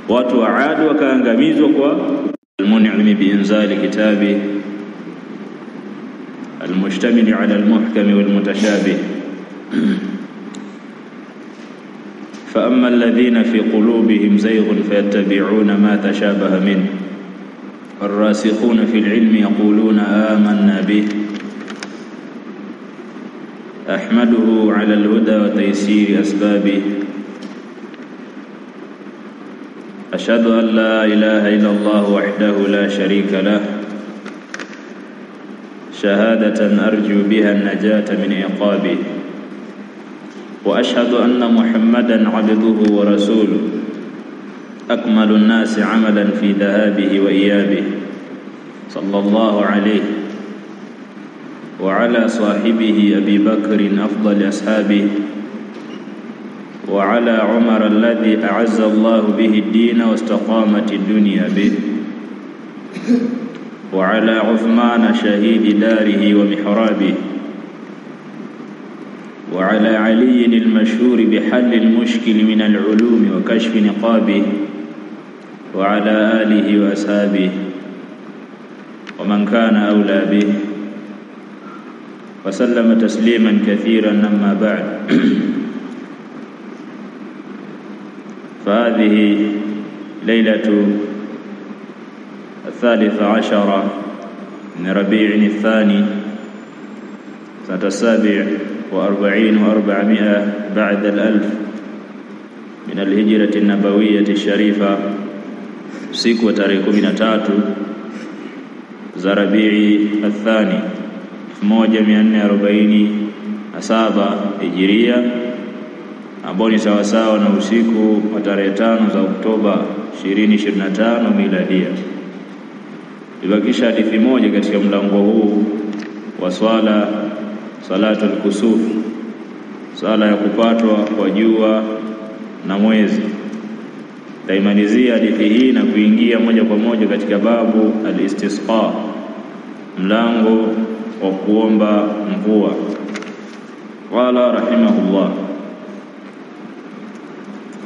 watu wa Ad wakaangamizwa kwa al-mun'im biinzali kitabi al-mushtamil ala al-muhkam wal-mutashabih. فأما الذين في قلوبهم زيغ فيتبعون ما تشابه منه والراسخون في العلم يقولون آمنا به أحمده على الهدى وتيسير أسبابه أشهد أن لا إله إلا الله وحده لا شريك له شهادة أرجو بها النجاة من عقابه وأشهد أن محمدًا عبده ورسوله أكمل الناس عملًا في ذهابه وإيابه صلى الله عليه وعلى صاحبه أبي بكر أفضل أصحابه وعلى عمر الذي أعز الله به الدين واستقامت الدنيا به وعلى عثمان شهيد داره ومحرابه وعلى علي المشهور بحل المشكل من العلوم وكشف نقابه وعلى آله وأصحابه ومن كان أولى به وسلم تسليما كثيرا. أما بعد، فهذه ليلة 13 من ربيع الثاني سنة 47 و400 بعد الألف من الهجرة النبوية الشريفة، siku tarehe 13 za Rabi'i الثاني 1447 Hijria, ambao ni sawasawa na usiku wa tarehe 5 za Oktoba 2025 Miladia. Ibakisha hadithi moja katika mlango huu wa salatul kusuf, sala ya kupatwa kwa jua na mwezi. Taimalizia hadithi hii na kuingia moja kwa moja katika babu al-istisqa, mlango wa kuomba mvua. Qala rahimahullah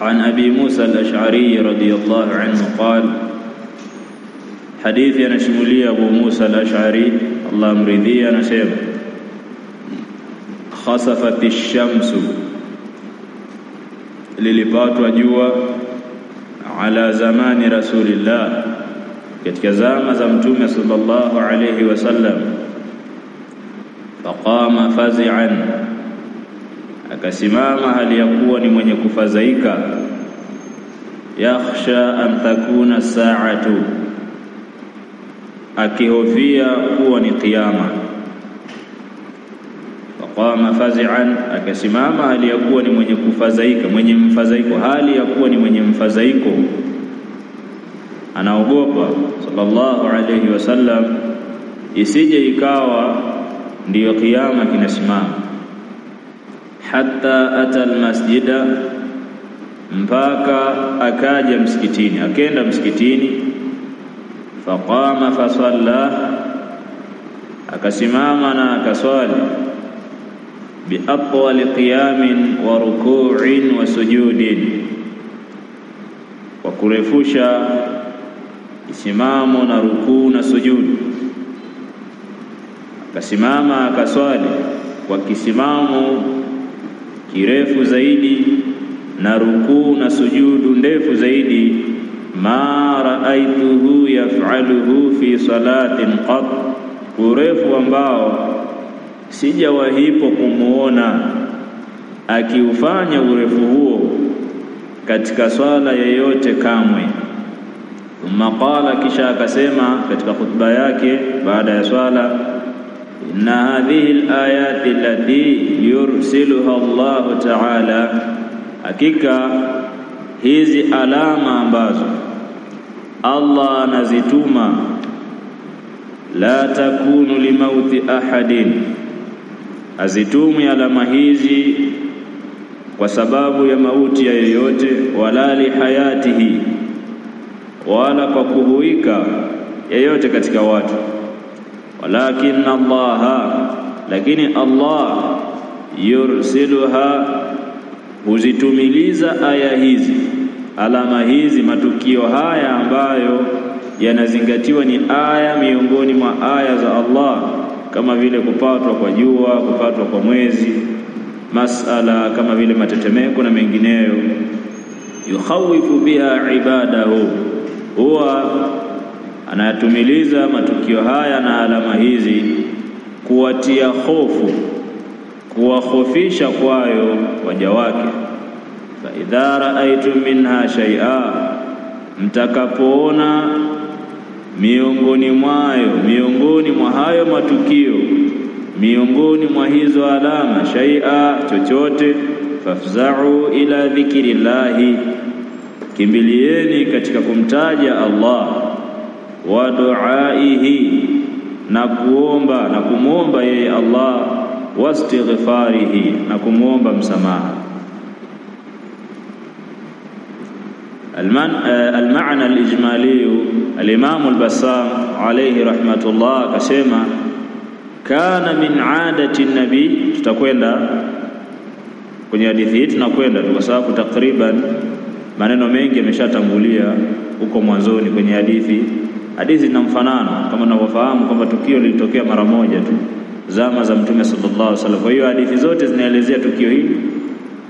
an Abi Musa al-Ash'ari radiyallahu anhu qala, hadithi anashumulia Abu Musa al-Ash'ari Allah amridhia, anasema khasafati shamsu, lilipatwa jua ala zamani rasulillah, katika zama za mtume sallallahu alayhi wasallam. Faqama fazi'an, akasimama hali ya kuwa ni mwenye kufadhaika. Yakhsha an takuna sa'atu, akihofia kuwa ni kiyama. Faqama fazi'an, akasimama hali ya kuwa ni mwenye kufadhaika, mwenye mfadhaiko, hali ya kuwa ni mwenye mfadhaiko, anaogopa sallallahu alayhi wasallam isije ikawa ndiyo kiyama kinasimama. Hatta ata almasjida, mpaka akaja msikitini, akaenda msikitini. Faqama fasalla, akasimama na akaswali. Biatwali qiyamin wa ruku'in wa sujudin, kwa kurefusha isimamo na rukuu na sujudu. Akasimama akaswali kwa kisimamo kirefu zaidi na rukuu na sujudu ndefu zaidi. Ma ra'aituhu yaf'aluhu fi salatin qat, urefu ambao sijawahipo kumuona akiufanya urefu huo katika swala yoyote kamwe. Thumma qala, kisha akasema katika khutba yake baada ya swala, inna hadhihi al-ayati allati yursiluha Allah ta'ala, hakika hizi alama ambazo Allah anazituma, la takunu limauti ahadin, azitumi alama hizi kwa sababu ya mauti ya yeyote, wala li hayatihi, wala kwa kuhuika yeyote katika watu. Walakin Allah, lakini Allah yursiluha, huzitumiliza aya hizi alama hizi, matukio haya ambayo yanazingatiwa ni aya miongoni mwa aya za Allah, kama vile kupatwa kwa jua, kupatwa kwa mwezi, masala kama vile matetemeko na mengineyo. Yukhawifu biha ibadahu, huwa anayatumiliza matukio haya na alama hizi kuwatia hofu, kuwahofisha kwayo waja wake. Fa idha raaitum minha shay'a, mtakapoona miongoni mwa hayo matukio, miongoni mwa hizo alama, shay'a, chochote, fafza'u ila dhikrillahi, kimbilieni katika kumtaja Allah, wa du'aihi, na kuomba na kumwomba yeye Allah, wastighfarihi, na kumwomba msamaha. المعنى الإجمالي الإمام البسام عليه رحمة الله كسيما كان من عادة النبي. tutakwenda kwenye hadithi hii, tunakwenda kwa sababu takriban maneno mengi yameshatangulia huko mwanzoni kwenye hadithi. Hadithi ina mfanano kama tunavyofahamu kwamba tukio lilitokea mara moja tu zama za Mtume sallallahu alaihi wasallam. Kwa hiyo hadithi zote zinaelezea tukio hili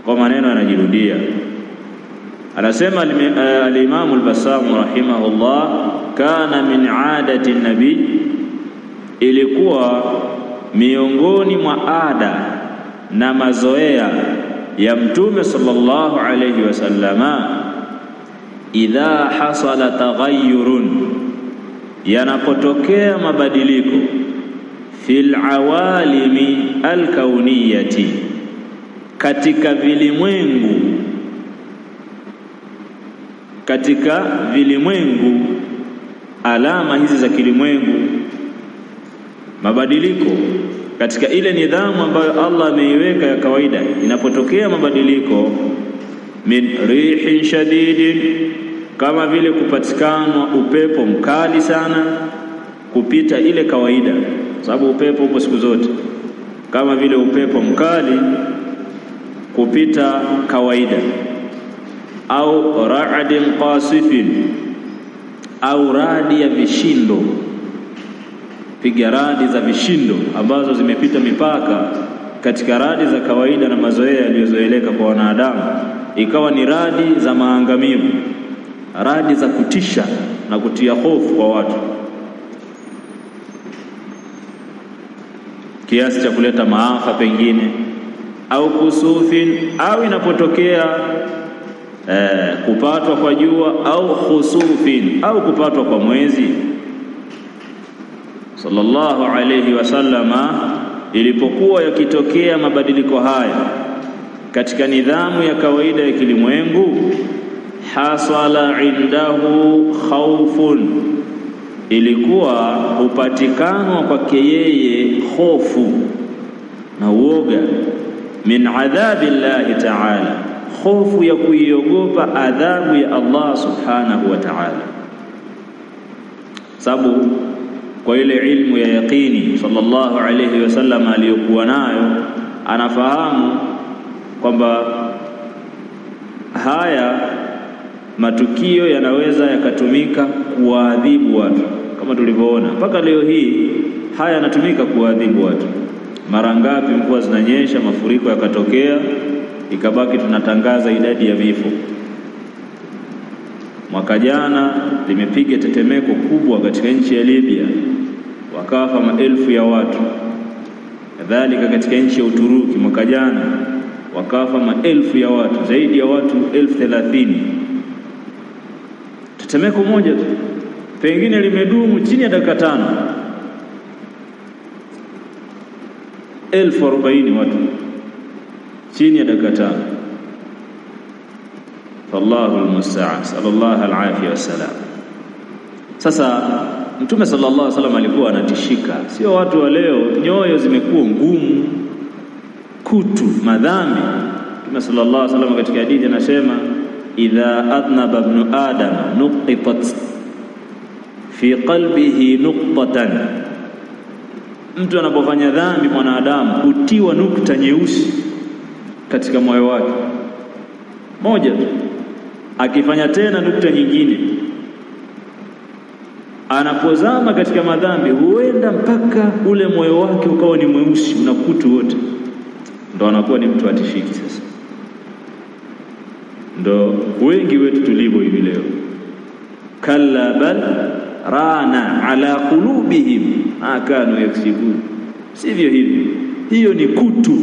kwa maneno yanajirudia. Anasema al-Imam al-Bassam rahimahullah, kana min adati nabi, ilikuwa miongoni mwa ada na mazoea ya Mtume sallallahu alayhi wasallama, idha hasala taghayyurun, yanapotokea mabadiliko, fil awalimi al-kauniyati, katika vilimwengu, alama hizi za kilimwengu, mabadiliko katika ile nidhamu ambayo Allah ameiweka ya kawaida. Inapotokea mabadiliko, min rihin shadidin, kama vile kupatikana upepo mkali sana kupita ile kawaida, sababu upepo upo siku zote, kama vile upepo mkali kupita kawaida, au ra'din qasifin, au radi ya vishindo, piga radi za vishindo ambazo zimepita mipaka katika radi za kawaida na mazoea yaliyozoeleka kwa wanadamu, ikawa ni radi za maangamivu, radi za kutisha na kutia hofu kwa watu, kiasi cha kuleta maafa pengine, au kusufin, au inapotokea kupatwa kwa jua, au khusufin, au kupatwa kwa mwezi. Sallallahu alayhi wasallama, ilipokuwa yakitokea mabadiliko haya katika nidhamu ya kawaida ya kilimwengu, hasala indahu khawfun, ilikuwa hupatikanwa kwake yeye hofu na uoga, min adhabillahi ta'ala, hofu ya kuiogopa adhabu ya Allah subhanahu wa ta'ala. Sababu kwa ile ilmu ya yaqini sallallahu alayhi wasallam aliyokuwa nayo, anafahamu kwamba haya matukio yanaweza yakatumika kuadhibu watu, kama tulivyoona mpaka leo hii haya yanatumika kuadhibu watu. Mara ngapi mvua zinanyesha, mafuriko yakatokea, ikabaki tunatangaza idadi ya vifo. Mwaka jana limepiga tetemeko kubwa katika nchi ya Libya, wakafa maelfu ya watu. Kadhalika katika nchi ya Uturuki mwaka jana wakafa maelfu ya watu, zaidi ya watu 30,000. Tetemeko moja tu pengine limedumu chini ya dakika 5, 40,000 watu chini ya dakika 5. Fallahu almusta'an, sallallahu alafia wasalam. Sasa Mtume sallallahu alaihi wasallam alikuwa anatishika, sio watu wa leo nyoyo zimekuwa ngumu, kutu, madhambi. Mtume sallallahu alaihi wasallam katika hadithi anasema, idha adnaba ibn adam nuqitat fi qalbihi nuqtatan, mtu anapofanya dhambi mwanadamu hutiwa nukta nyeusi katika moyo wake moja tu. Akifanya tena nukta nyingine, anapozama katika madhambi huenda mpaka ule moyo wake ukawa ni mweusi unakutu wote, ndo anakuwa ni mtu atifiki. Sasa ndo wengi wetu tulivyo hivi leo. Kalla bal rana ala qulubihim ma kanu yaksibun, sivyo hivi. Hiyo ni kutu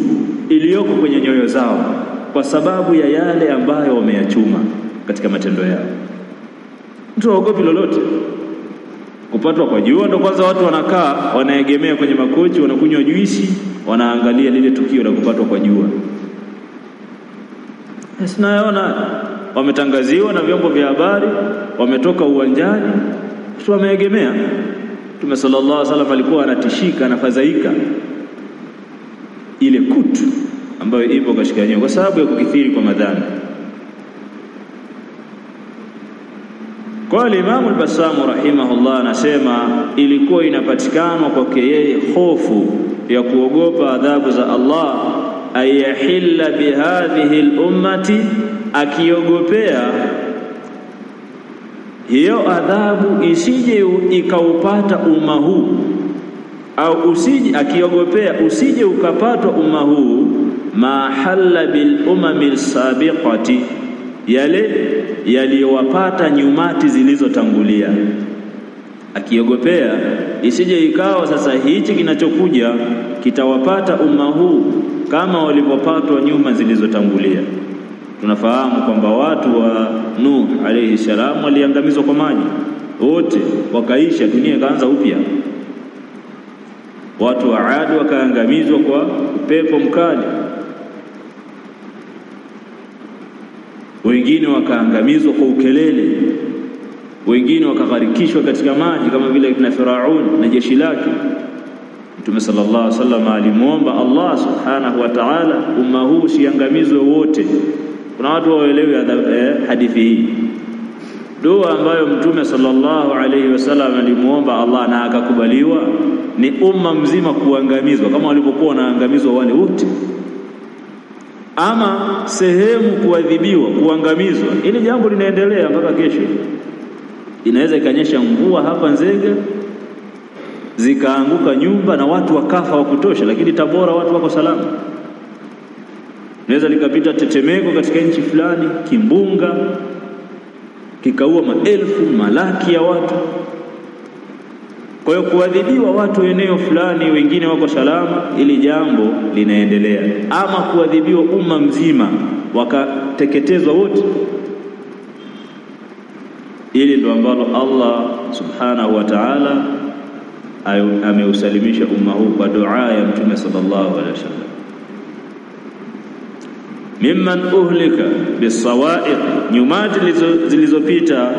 iliyoko kwenye nyoyo zao kwa sababu ya yale ambayo wameyachuma katika matendo yao. Mtu haogopi lolote. Kupatwa kwa jua ndo kwanza watu wanakaa wanaegemea kwenye makochi, wanakunywa juisi, wanaangalia lile tukio la kupatwa kwa jua. Sinaona wametangaziwa na vyombo vya habari, wametoka uwanjani, watu wameegemea. Mtume sallallahu alaihi wasallam alikuwa anatishika, anafadhaika ile kutu ambayo ipo katika nyoyo kwa sababu ya kukithiri kwa madhambi. Kwa Imam al-Bassam rahimahullah anasema ilikuwa inapatikana kwake yeye hofu ya kuogopa adhabu za Allah, ayahilla bihadhihi al-ummati, akiogopea hiyo adhabu isije ikaupata umma huu, au usije, akiogopea usije ukapatwa umma huu ma halla bil umamil sabiqati, yale yaliyowapata nyumati zilizotangulia. Akiogopea isije ikawa sasa hichi kinachokuja kitawapata umma huu kama walipopatwa nyuma zilizotangulia. Tunafahamu kwamba watu wa Nuh alayhi salam waliangamizwa kwa maji wote, wakaisha, dunia ikaanza upya. Watu wa Ad wakaangamizwa kwa upepo mkali, wengine wakaangamizwa kwa ukelele, wengine wakagharikishwa katika maji kama vile ibn Firaun na jeshi lake. Mtume sallallahu alaihi wasallam alimuomba Allah subhanahu wa ta'ala umma huu usiangamizwe wote. Kuna watu waelewi hadithi hii. Dua ambayo Mtume sallallahu alaihi wasallam alimuomba Allah na akakubaliwa ni umma mzima kuangamizwa kama walivyokuwa wanaangamizwa wale wote, ama sehemu kuadhibiwa, kuangamizwa. Ile jambo linaendelea mpaka kesho. Inaweza ikanyesha mvua hapa Nzega zikaanguka nyumba na watu wakafa wa kutosha, lakini Tabora watu wako salama. Inaweza likapita tetemeko katika nchi fulani, kimbunga kikaua maelfu malaki ya watu. Kwa hiyo kuadhibiwa watu eneo fulani, wengine wako salama, ili jambo linaendelea. Ama kuadhibiwa umma mzima wakateketezwa wote, ili ndo ambalo Allah subhanahu wa ta'ala ameusalimisha umma huu kwa dua ya Mtume sallallahu alaihi wasallam. Mimman uhlika bisawa'iq, nyumati zilizopita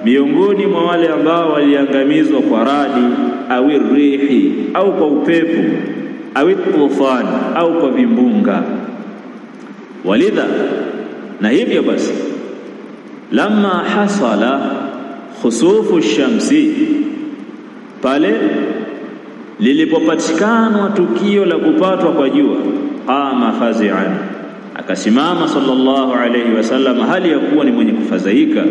miongoni mwa wale ambao waliangamizwa kwa radi au rihi au kwa upepo au tufan au kwa vimbunga. Walidha, na hivyo basi, lamma hasala khusufu shamsi, pale lilipopatikana tukio la kupatwa kwa jua, qama fazi'an, akasimama sallallahu alayhi wasallam hali ya kuwa ni mwenye kufadhaika,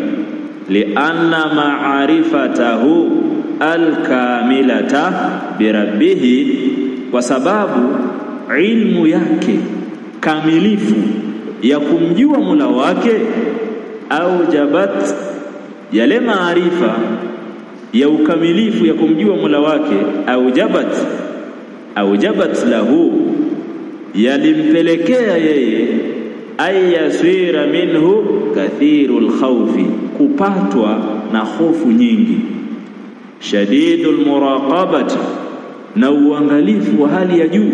lianna ma'rifatahu alkamilata birabbihi, kwa sababu ilmu yake kamilifu ya kumjua Mola wake, au jabat, yale maarifa ya ukamilifu ya kumjua Mola wake, au jabat lahu, yalimpelekea yeye ayasira minhu kathirul khawfi, kupatwa na hofu nyingi, shadidul muraqabati, na uangalifu wa hali ya juu,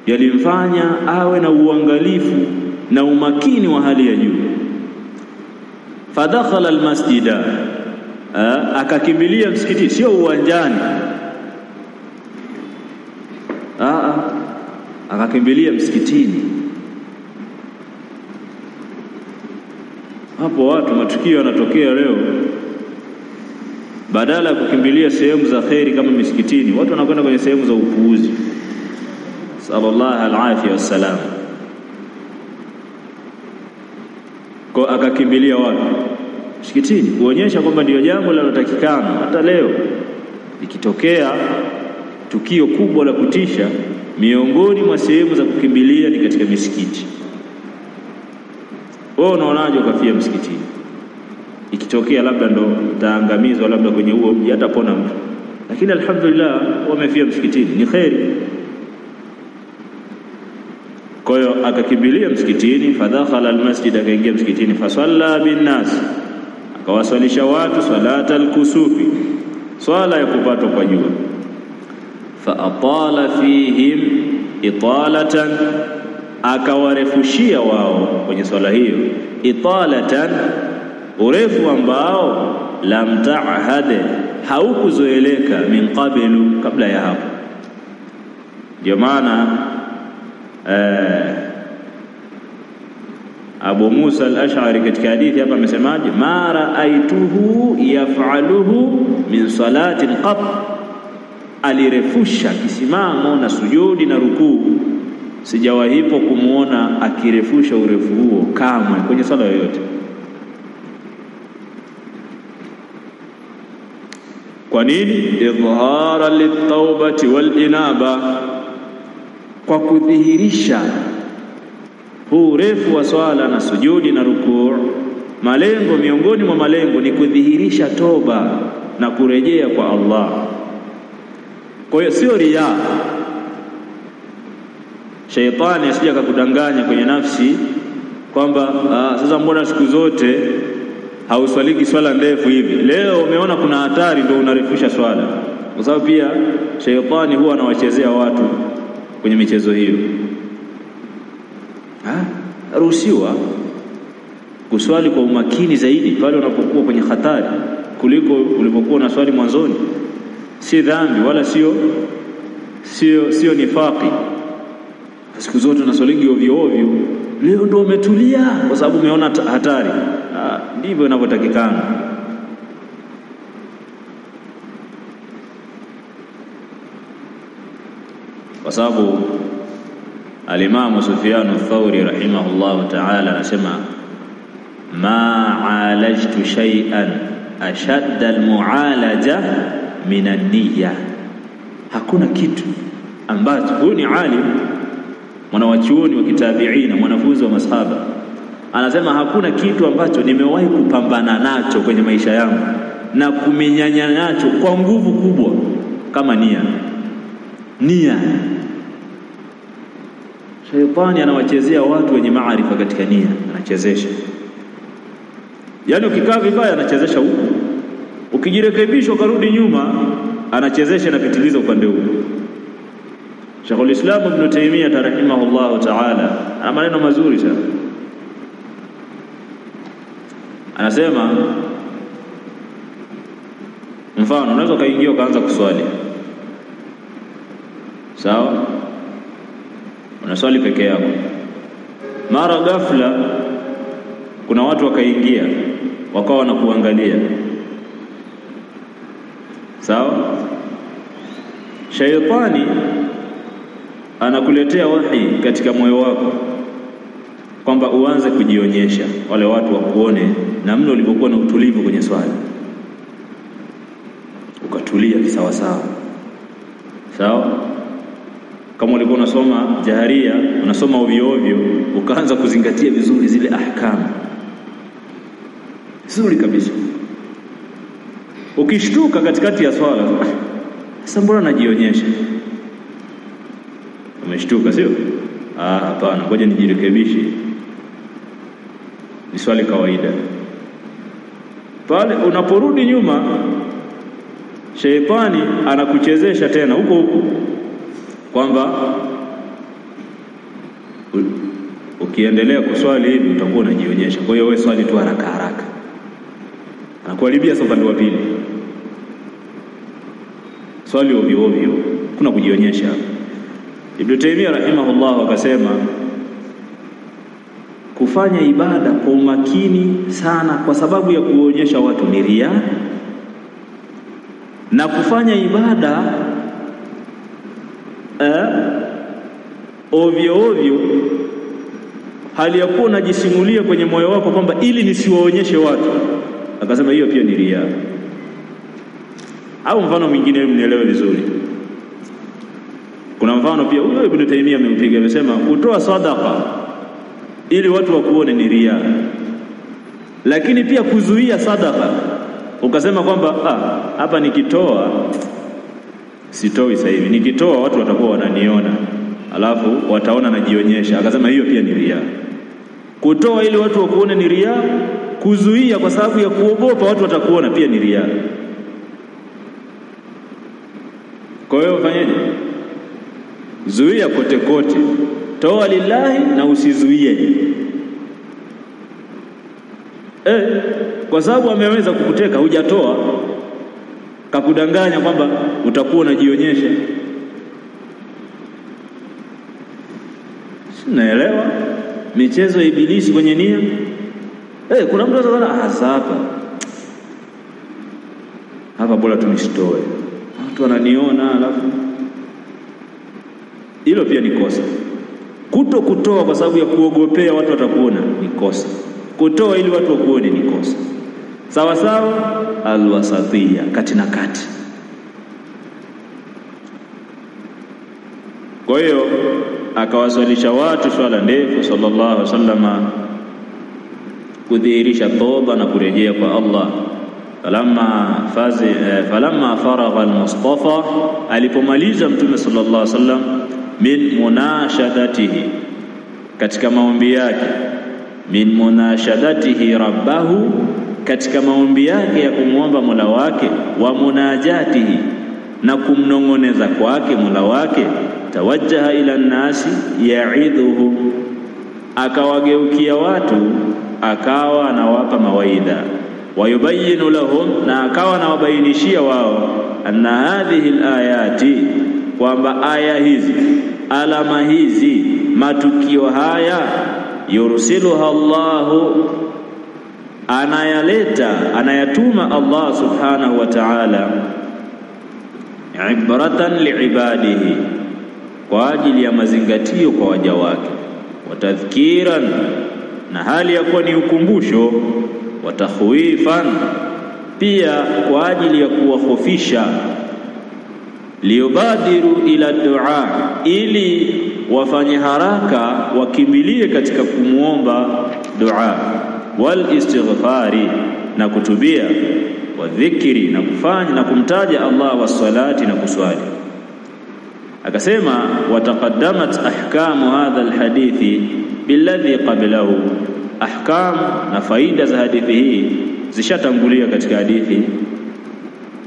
yalimfanya awe na uangalifu na umakini wa hali ya juu. Fadakhala almasjida, akakimbilia msikitini, sio uwanjani, akakimbilia msikitini. Hapo watu, matukio yanatokea leo, badala ya kukimbilia sehemu za khairi kama misikitini, watu wanakwenda kwenye sehemu za upuuzi. Sallallahu alaihi wasallam. Kwa akakimbilia wapi? Msikitini, kuonyesha kwamba ndio jambo linalotakikana. Hata leo ikitokea tukio kubwa la kutisha, miongoni mwa sehemu za kukimbilia ni katika misikiti. Wewe unaonaje ukafia msikitini? Ikitokea labda ndo utaangamizwa labda kwenye huo mji, hatapona mtu, lakini alhamdulillah wamefia msikitini, ni khairi. Kwa hiyo akakimbilia msikitini, fadakhala almasjid, akaingia msikitini, fasalla binnas, akawaswalisha watu salata alkusufi, swala ya kupatwa kwa jua. Fa atala fihim italatan, akawarefushia wao kwenye swala hiyo, italatan, urefu ambao lam ta'had, haukuzoeleka, min qablu, kabla ya hapo. Ndio maana Abu Musa al-Ash'ari katika hadithi hapa amesemaje, ma ra'aituhu yaf'aluhu min salatin qat, alirefusha kisimamo na sujudi na rukuu, sijawahipo kumuona akirefusha urefu huo kamwe kwenye sala yoyote. Kwa nini? Idhhara lit-taubati wal-inaba, kwa kudhihirisha huu urefu wa swala na sujudi na rukuu. Malengo, miongoni mwa malengo ni kudhihirisha toba na kurejea kwa Allah. Kwa hiyo sio riya. Shaitani asije akakudanganya kwenye nafsi kwamba sasa mbona siku zote hauswaliki swala ndefu hivi, leo umeona kuna hatari ndio unarefusha swala. Kwa sababu pia shaitani huwa anawachezea watu kwenye michezo hiyo. Ruhusiwa kuswali kwa umakini zaidi pale unapokuwa kwenye hatari kuliko ulipokuwa na swali mwanzoni. Si dhambi wala sio nifaqi. Siku zote unaswali ovyo ovyo, leo ndio umetulia kwa sababu umeona hatari. Ndivyo inavyotakikana. Kwa sababu al-Imam Sufyan al-Thawri rahimahullah ta'ala anasema, ma alajtu shay'an ashadda al-mu'alaja min an-niyya, hakuna kitu ambacho, huyu ni alim, mwanawachuoni wa kitabiina, mwanafunzi wa masahaba, anasema hakuna kitu ambacho nimewahi kupambana nacho kwenye maisha yangu na kumenyanya nacho kwa nguvu kubwa kama nia. Shaitani anawachezea watu wenye maarifa katika nia, anachezesha. Yaani ukikaa vibaya anachezesha huko, ukijirekebisha ukarudi nyuma anachezesha na pitiliza upande huko. Sheikhul Islam Ibn Taymiyyah rahimahullah ta'ala ana maneno mazuri sana. Anasema, mfano unaweza kaingia ukaanza kuswali, sawa, unaswali peke yako, mara ghafla kuna watu wakaingia wakawa wanakuangalia, sawa. Shaitani anakuletea wahi katika moyo wako kwamba uanze kujionyesha, wale watu wakuone namna ulivyokuwa na utulivu kwenye swala, ukatulia kisawa sawa, sawa. Kama ulikuwa unasoma jaharia, unasoma ovyo ovyo, ukaanza kuzingatia vizuri zile ahkamu vizuri kabisa. Ukishtuka katikati ya swala, sasa mbona najionyesha? Umeshtuka sio? Hapana, ngoja nijirekebishe, ni swali kawaida. Pale unaporudi nyuma, Sheitani anakuchezesha tena huko huko kwamba ukiendelea kuswali hivi utakuwa unajionyesha, kwa hiyo wewe swali tu haraka haraka. Anakuharibia upande wa pili, swali ovyo ovyo, kuna kujionyesha. Ibn Taymiyyah rahimahullah akasema, kufanya ibada kwa umakini sana kwa sababu ya kuonyesha watu ni riya, na kufanya ibada ovyo ovyo hali ya kuwa unajisimulia kwenye moyo wako kwamba ili nisiwaonyeshe watu. Akasema hiyo pia ni riya. Au mfano mwingine mnielewe vizuri. Kuna mfano pia huyo Ibn Taymiyyah amempiga, amesema kutoa sadaqa ili watu wakuone ni riya. Lakini pia kuzuia sadaqa, ukasema kwamba hapa nikitoa sitoi sasa hivi, nikitoa watu watakuwa wananiona, alafu wataona najionyesha. Akasema hiyo pia ni riya. Kutoa ili watu wakuone ni riya, kuzuia kwa sababu ya kuogopa watu watakuona pia ni riya. Kwa hiyo fanyeje? Zuia kote kote, toa lillahi na usizuie. Kwa sababu ameweza kukuteka hujatoa, kakudanganya kwamba utakuwa unajionyesha. Naelewa michezo ya ibilisi kwenye nia. Kuna mtu anaona hapa bora tunisitoe, watu wananiona, alafu hilo pia ni kosa. Kutoa kwa sababu ya kuogopea watu watakuona ni kosa. Kutoa ili watu wakuone ni kosa. Sawa sawa, alwasatiyya, kati na kati. Kwa hiyo akawaswalisha watu swala ndefu sallallahu alaihi wasallam, kudhihirisha toba na kurejea kwa Allah. Falamma faragha al-Mustafa, alipomaliza Mtume sallallahu alaihi wasallam min munashadatihi, katika maombi yake, min munashadatihi rabbahu, katika maombi yake ya kumwomba Mola wake, wa munajatihi, na kumnongoneza kwake Mola wake, tawajjaha ila nnasi ya'idhuhum, akawageukia watu akawa anawapa mawaidha, wayubayinu lahum, na akawa anawabainishia wao, anna hadhihi alayati, kwamba aya hizi, alama hizi, matukio haya, yursiluha Allahu, anayatuma Allah subhanahu wa ta'ala, ibratan liibadihi, kwa ajili ya mazingatio kwa waja wake, watadhkiran, na hali ya kuwa ni ukumbusho, watakhwifan, pia kwa ajili ya kuwahofisha, liyubadiru ila dua, ili wafanye haraka wakimbilie katika kumuomba dua, wal istighfari, na kutubia, wa dhikri, na kufanya na kumtaja Allah, wa salati, na kuswali. Akasema wataqaddamat ahkamu hadha alhadithi billadhi qablahu, ahkam na faida za hadithi hii zishatangulia katika hadithi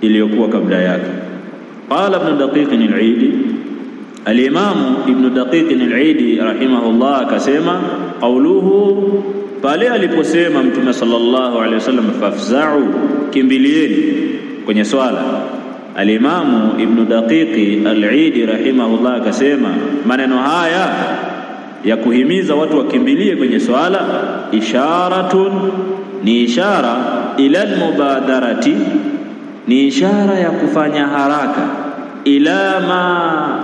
iliyokuwa kabla yake. Qala ibn Daqiq al-Eid, al-Imam ibn Daqiq al-Eid rahimahullah akasema, qauluhu, pale aliposema Mtume sallallahu alaihi wasallam, fafza'u, kimbilieni kwenye swala. Al-Imam ibn Daqiq al-Eid rahimahullah akasema maneno haya ya kuhimiza watu wakimbilie kwenye swala, isharatun, ni ishara, ila al-mubadarati, ni ishara ya kufanya haraka, ila ma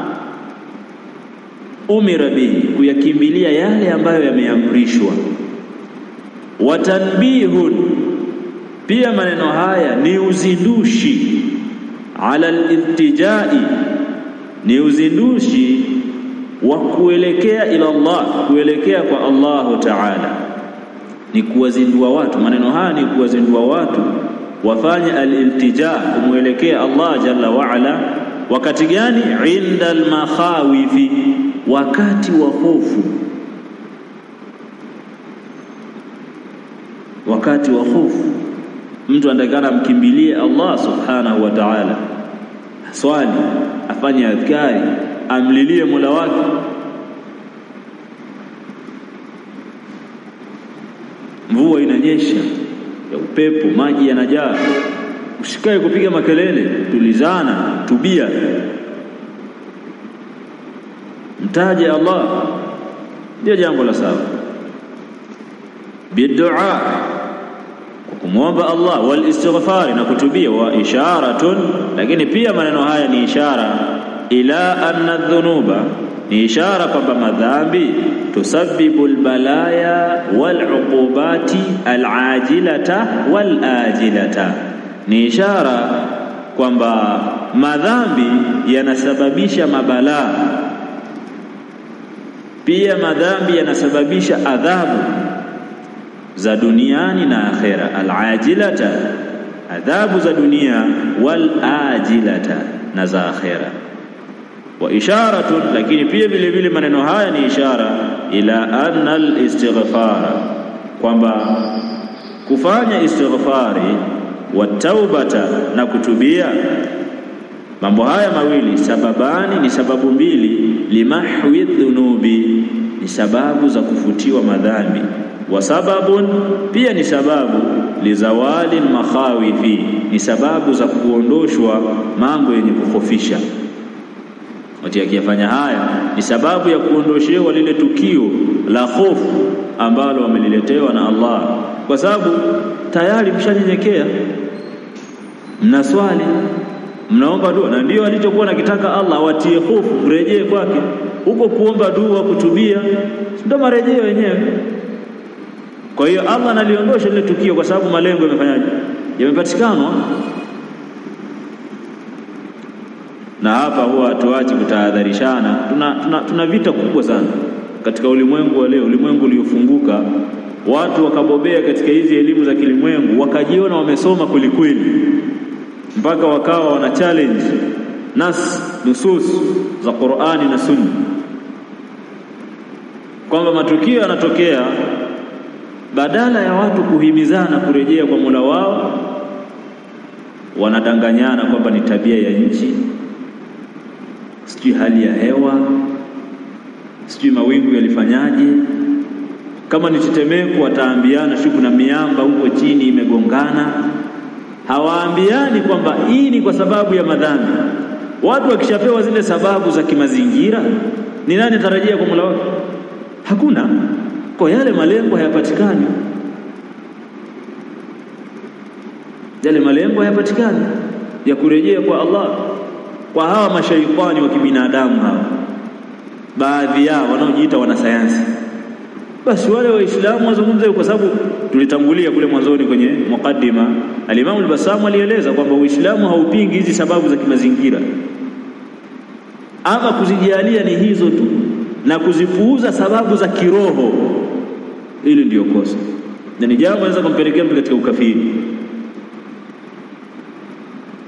umira bihi, kuyakimbilia yale ambayo yameamrishwa. Watanbihun, pia maneno haya ni uzindushi, ala al-iltijai, ni uzindushi wa kuelekea ila Allah, kuelekea kwa Allah Ta'ala, ni kuwazindua watu. Maneno haya ni kuwazindua watu wafanye al-iltija, kumwelekea Allah jalla wa ala. Wakati gani? Inda al-makhawifi, wakati wa hofu. Wakati wa hofu mtu anatakana mkimbilie Allah subhanahu wa ta'ala, swali, afanye adhkari, amlilie Mola wake. Mvua inanyesha ya upepo, maji yanajaa, usikae kupiga makelele, tulizana, tubia, mtaje Allah, ndio jambo la sawa. Bidua, kumwomba Allah, wal istighfari, na kutubia, wa isharatun, lakini pia maneno haya ni ishara, ila anna dhunuba, ni ishara kwamba madhambi tusabbibu albalaya waluqubati alajilata walajilata. Ni ishara kwamba madhambi yanasababisha mabalaa, pia madhambi yanasababisha adhabu za duniani na akhera. Alajilata, adhabu za dunia, walajilata, na za akhera. Wa isharatun, lakini pia vile vile maneno haya ni ishara ila anna al-istighfara, kwamba kufanya istighfari wa taubata, na kutubia, mambo haya mawili, sababani, ni sababu mbili, limahwi dhunubi, ni sababu za kufutiwa madhambi, wa sababun, pia ni sababu lizawali makhawifi, ni sababu za kuondoshwa mambo yenye kukhofisha. Wati akifanya haya ni sababu ya kuondoshewa lile tukio la hofu ambalo wameliletewa na Allah, kwa sababu tayari mshanyenyekea, mnaswali, mnaomba dua, na ndio alichokuwa nakitaka Allah, watie hofu, mrejee kwake. Huko kuomba dua, kutubia, ndio marejeo yenyewe. Kwa hiyo Allah analiondosha lile tukio kwa sababu malengo yamefanyaje, yamepatikana. Na hapa huwa hatuachi kutahadharishana. Tuna vita kubwa sana katika ulimwengu wa leo, ulimwengu uliofunguka. Watu wakabobea katika hizi elimu za kilimwengu, wakajiona wamesoma kwelikweli, mpaka wakawa wana challenge nusus za Qur'ani na Sunna, kwamba matukio yanatokea, badala ya watu kuhimizana kurejea kwa Mola wao, wanadanganyana kwamba ni tabia ya nchi, sijui hali ya hewa, sijui mawingu yalifanyaje. Kama ni tetemeko wataambiana shuku na miamba huko chini imegongana. Hawaambiani kwamba hii ni kwa sababu ya madhambi. Watu wakishapewa zile sababu za kimazingira, ni nani tarajia kwa Mola wake? Hakuna. Kwa yale malengo hayapatikani, yale malengo hayapatikani ya kurejea kwa Allah. Kwa hawa mashaitani wa kibinadamu hawa, baadhi yao wanaojiita wanasayansi, basi wale waislamu wazungumze, kwa sababu tulitangulia kule mwanzoni kwenye mukaddima, al-Imam al-Bassam alieleza kwamba Uislamu haupingi hizi sababu za kimazingira, ama kuzijalia ni hizo tu na kuzipuuza sababu za kiroho. Hili ndio kosa, na ni jambo linaweza kumpelekea mtu katika ukafiri.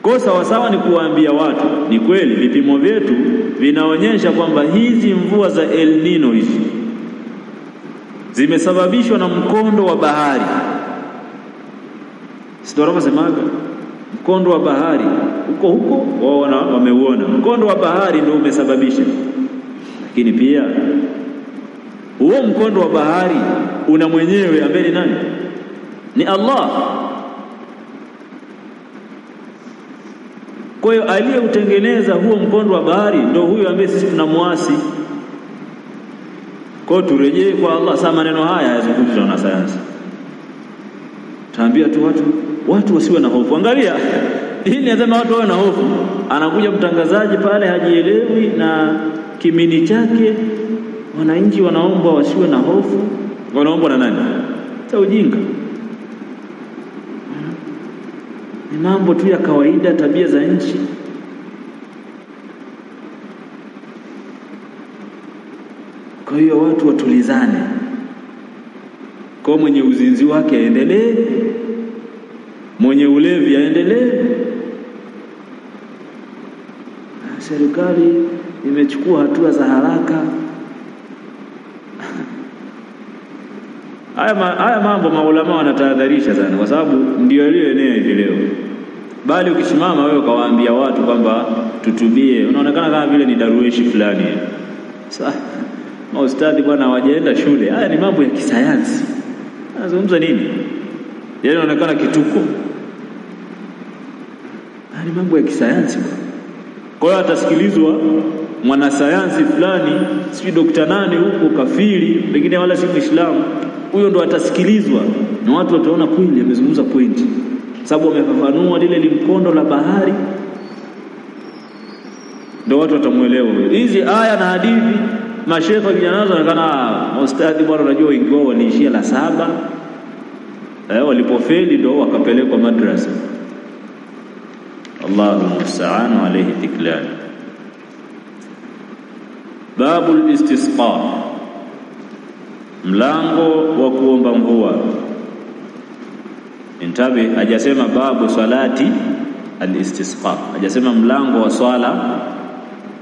Kosa sawa ni kuwaambia watu, ni kweli vipimo vyetu vinaonyesha kwamba hizi mvua za El Nino hizi zimesababishwa na mkondo wa bahari. Sitoroma semaga mkondo wa bahari huko wao wameuona mkondo wa bahari ndio umesababisha, lakini pia huo mkondo wa bahari una mwenyewe ambaye ni nani? Ni Allah. Kwa hiyo aliyeutengeneza huo mkondo wa bahari ndio huyo ambaye sisi tunamuasi. Kwa hiyo turejee kwa Allah. Sasa maneno haya yazungumzwa na sayansi, taambia tu watu wasiwe na hofu. Angalia hii ni lazima watu wawe na hofu. Anakuja mtangazaji pale hajielewi na kimini chake, wananchi wanaomba wasiwe na hofu. Wanaomba na nani? Sasa ujinga, ni mambo tu ya kawaida, tabia za nchi. Kwa hiyo watu watulizane. Kwa mwenye uzinzi wake aendelee, mwenye ulevi aendelee. Serikali imechukua hatua za haraka. Haya mambo maulama wanatahadharisha sana, kwa sababu ndio yaliyoenea hivi leo. Bali ukisimama wewe ukawaambia watu kwamba tutubie, unaonekana kama vile ni darueshi fulani. Sasa maustadhi bwana hawajaenda shule. Haya ni mambo ya kisayansi. Anazungumza nini? Yeye anaonekana kituko. Haya ni mambo ya kisayansi. Kwa hiyo atasikilizwa mwanasayansi fulani, si dokta nani huko kafiri, pengine wala si Muislamu. Huyo ndo atasikilizwa na watu wataona kweli amezungumza point, sababu amefafanua lile limkondo la bahari. ndio watu watamuelewa. Hizi aya na hadithi mashekhe vijanazo wanaonekana ustadhi bwana, unajua wengi wao waliishia la 7 walipofeli ndio wakapelekwa madrasa. Allahu musta'an wa alayhi tiklan. Babu al-istisqa, mlango wa kuomba mvua. Intabi hajasema babu salati al-istisqa, hajasema mlango wa swala,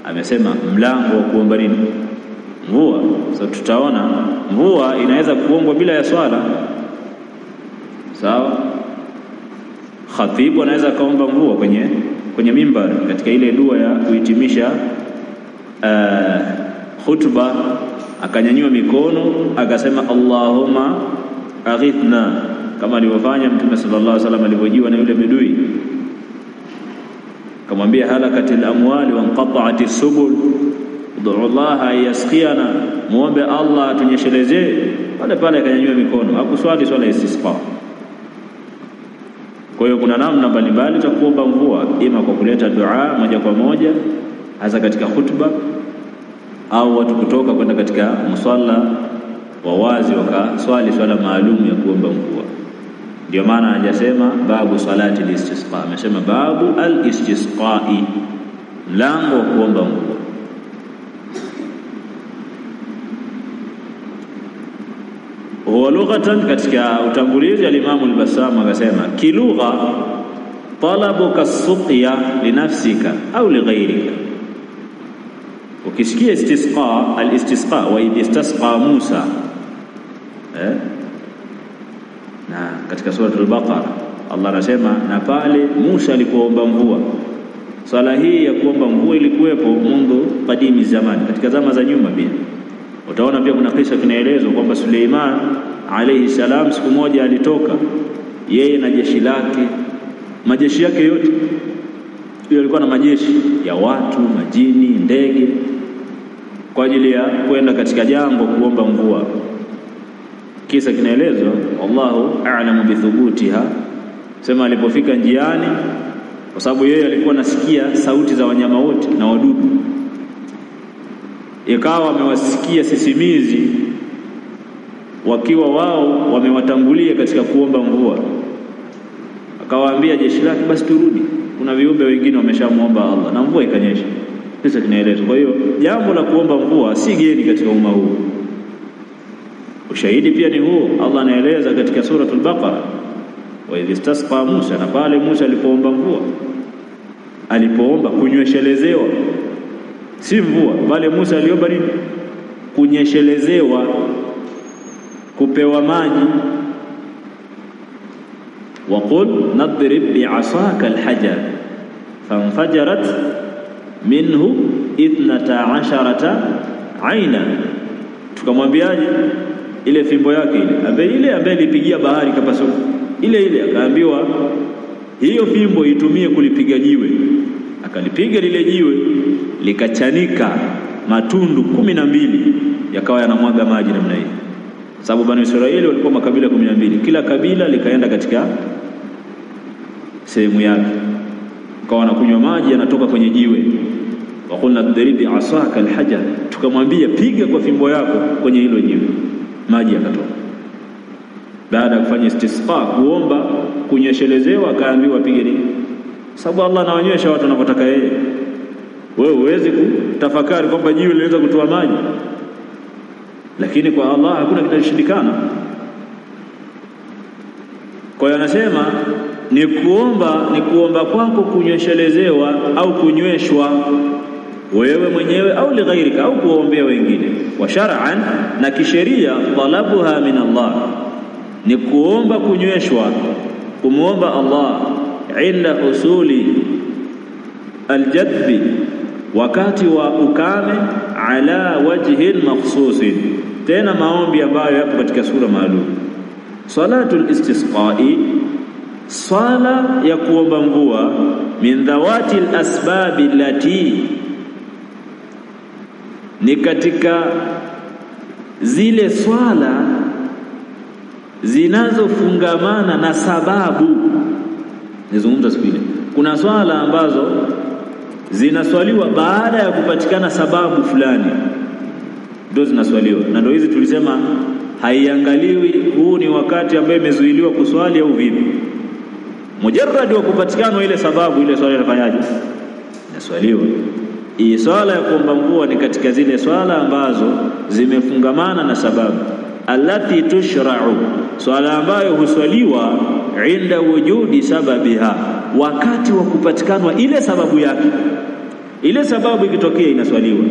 amesema mlango wa kuomba nini? Mvua. So tutaona mvua inaweza kuombwa bila ya swala. Sawa? Khatibu anaweza kaomba mvua kwenye mimbar katika ile dua ya kuhitimisha khutba, akanyanyua mikono akasema Allahumma aghithna, kama alivyofanya Mtume sallallahu alaihi wasallam alivyojiwa na yule bedui, akamwambia halakatil amwali wa inqata'atis subul ud'u Allah yasqiyana, muombe Allah atunyeshelezee. Pale akanyanyua mikono, hakuswali swala istisqa. Kwa hiyo kuna namna mbalimbali za kuomba mvua, ima kwa kuleta dua moja kwa moja hasa katika khutba, au watu kutoka kwenda katika musalla wa wazi wakaswali swala maalum ya kuomba mvua. Ndio maana hajasema babu salati al-istisqa, amesema babu al-istisqa'i, mlango wa kuomba mvua. Huwa lughatan, katika utangulizi al-Imam al-Bassam akasema kilugha talabuka as-suqya li nafsika au li ghayrika. Ukisikia istisqa, al-istisqa wa istasqa Musa na katika sura al-Baqara Allah anasema na pale Musa alipoomba mvua. Swala hii ya kuomba mvua ilikuwepo mundu qadimi zamani, katika zama za nyuma pia. Utaona pia kuna kisa kinaelezwa kwamba Suleiman alayhi salam siku moja alitoka yeye na jeshi lake, majeshi yake yote. Yeye alikuwa na majeshi ya watu, majini, ndege, kwa ajili ya kwenda katika jangwa kuomba mvua. Kisa kinaelezwa, Allahu a'lamu bi thubutiha, sema alipofika njiani, kwa sababu yeye alikuwa nasikia sauti za wanyama wote na wadudu, ikawa amewasikia sisimizi wakiwa wao wamewatangulia katika kuomba mvua. Akawaambia jeshi lake, basi turudi, kuna viumbe wengine wameshamuomba Allah, na mvua ikanyesha. Kisa kinaelezwa. Kwa hiyo jambo la kuomba mvua si geni katika umma huu. Ushahidi pia ni huu, Allah anaeleza katika sura al-Baqara, wa idh istasqa Musa, na pale Musa alipoomba mvua, alipoomba kunyeshelezewa, si mvua bali Musa aliomba nini? Kunyeshelezewa, kupewa maji. Waqul nadrib bi'asaka al-hajar fanfajarat minhu 12 aina. Tukamwambiaje? Ile fimbo yake ile ambaye ilipigia bahari kapasuka, ile akaambiwa hiyo fimbo itumie kulipiga jiwe. Akalipiga lile jiwe likachanika matundu 12, yakawa yanamwaga maji namna hii. Sababu Bani Israeli walikuwa makabila 12, kila kabila likaenda katika sehemu yake, kwa wanakunywa maji yanatoka kwenye jiwe. Wa qulna daribi asaka alhajar, tukamwambia piga kwa fimbo yako kwenye hilo jiwe, maji yakatoka. Baada ya kufanya istisqa, kuomba kunyeshelezewa, akaambiwa pige nini? Sababu Allah anaonyesha watu wanapotaka yeye. Wewe huwezi kutafakari kwamba jiwe linaweza kutoa maji, lakini kwa Allah hakuna kitashindikana. Kwa hiyo anasema ni kuomba kwako kunyeshelezewa au kunyweshwa wewe mwenyewe au lighairika, au kuombea wengine. Wa shar'an, na kisheria, talabuha min Allah, ni kuomba kunyweshwa, kumuomba Allah inda husuli aljadbi, wakati wa ukame, ala wajhin makhsusin, tena maombi ambayo yapo katika sura maalum. Salatul istisqa'i, swala ya kuomba mvua, min dhawati al-asbab allati, ni katika zile swala zinazofungamana na sababu. Nizungumza siku ile, kuna swala ambazo zinaswaliwa baada ya kupatikana sababu fulani, ndio zinaswaliwa. Na ndio hizi tulisema haiangaliwi huu ni wakati ambao imezuiliwa kuswali au vipi. Mujarrad wa kupatikana ile sababu, ile swala inafanyaje? Inaswaliwa. Hii swala ya kuomba mvua ni katika zile swala ambazo zimefungamana na sababu, allati tushra'u, swala ambayo huswaliwa inda wujudi sababiha, wakati wa kupatikanwa ile sababu yake. Ile sababu ikitokea inaswaliwa.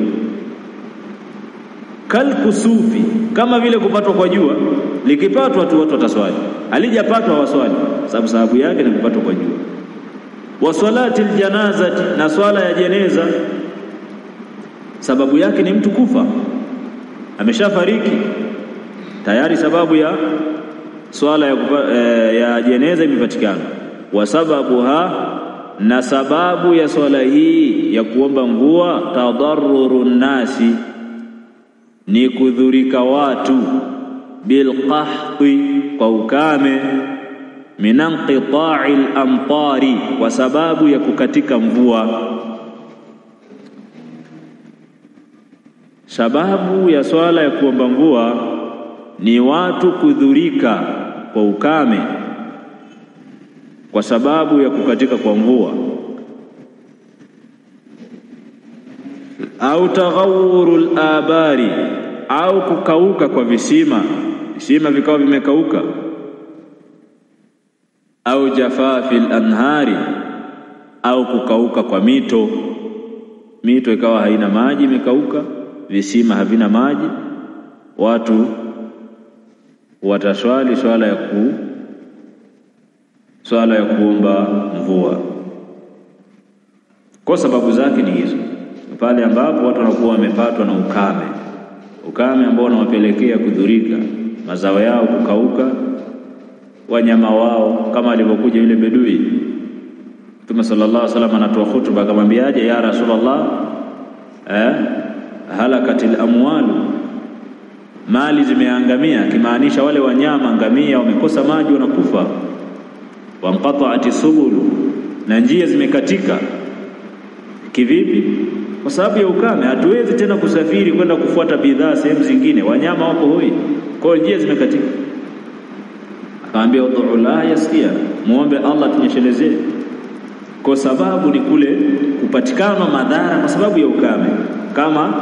Kalkusufi, kama vile kupatwa kwa jua. Likipatwa tu watu wataswali, alijapatwa waswali, sababu yake ni kupatwa kwa jua. Wa salati aljanazati, na swala ya jeneza sababu yake ni mtu kufa, ameshafariki tayari, sababu ya swala ya jeneza imepatikana. Wa sababuha, na sababu ya swala hii ya kuomba mvua, tadarrurun nasi, ni kudhurika watu, bilqahti, kwa ukame, minanqita'i al-amtari, kwa sababu ya kukatika mvua. Sababu ya swala ya kuomba mvua ni watu kudhurika kwa ukame kwa sababu ya kukatika kwa mvua, au taghawurul abari, au kukauka kwa visima vikawa vimekauka, au jafafil anhari, au kukauka kwa mito ikawa haina maji, imekauka, visima havina maji, watu wataswali swala ya kuomba mvua. Kwa sababu zake ni hizo. Pale ambapo watu wanakuwa wamepatwa na ukame ambao unawapelekea kudhurika, mazao yao kukauka, wanyama wao, kama alivyokuja yule bedui Mtume sallallahu alaihi wasallam anatoa hutuba, akamwambiaje, ya Rasulullah, halakatil amwalu, mali zimeangamia, kimaanisha wale wanyama ngamia wamekosa maji wanakufa. Wanqata'ati subulu, na njia zimekatika. Kivipi? Kwa sababu ya ukame, hatuwezi tena kusafiri kwenda kufuata bidhaa sehemu zingine, wanyama wako hoi, kwa njia zimekatika. Akaambia ud'u la yasikia, muombe Allah tunyeshelezee. Kwa sababu ni kule kupatikana madhara kwa sababu ya ukame, kama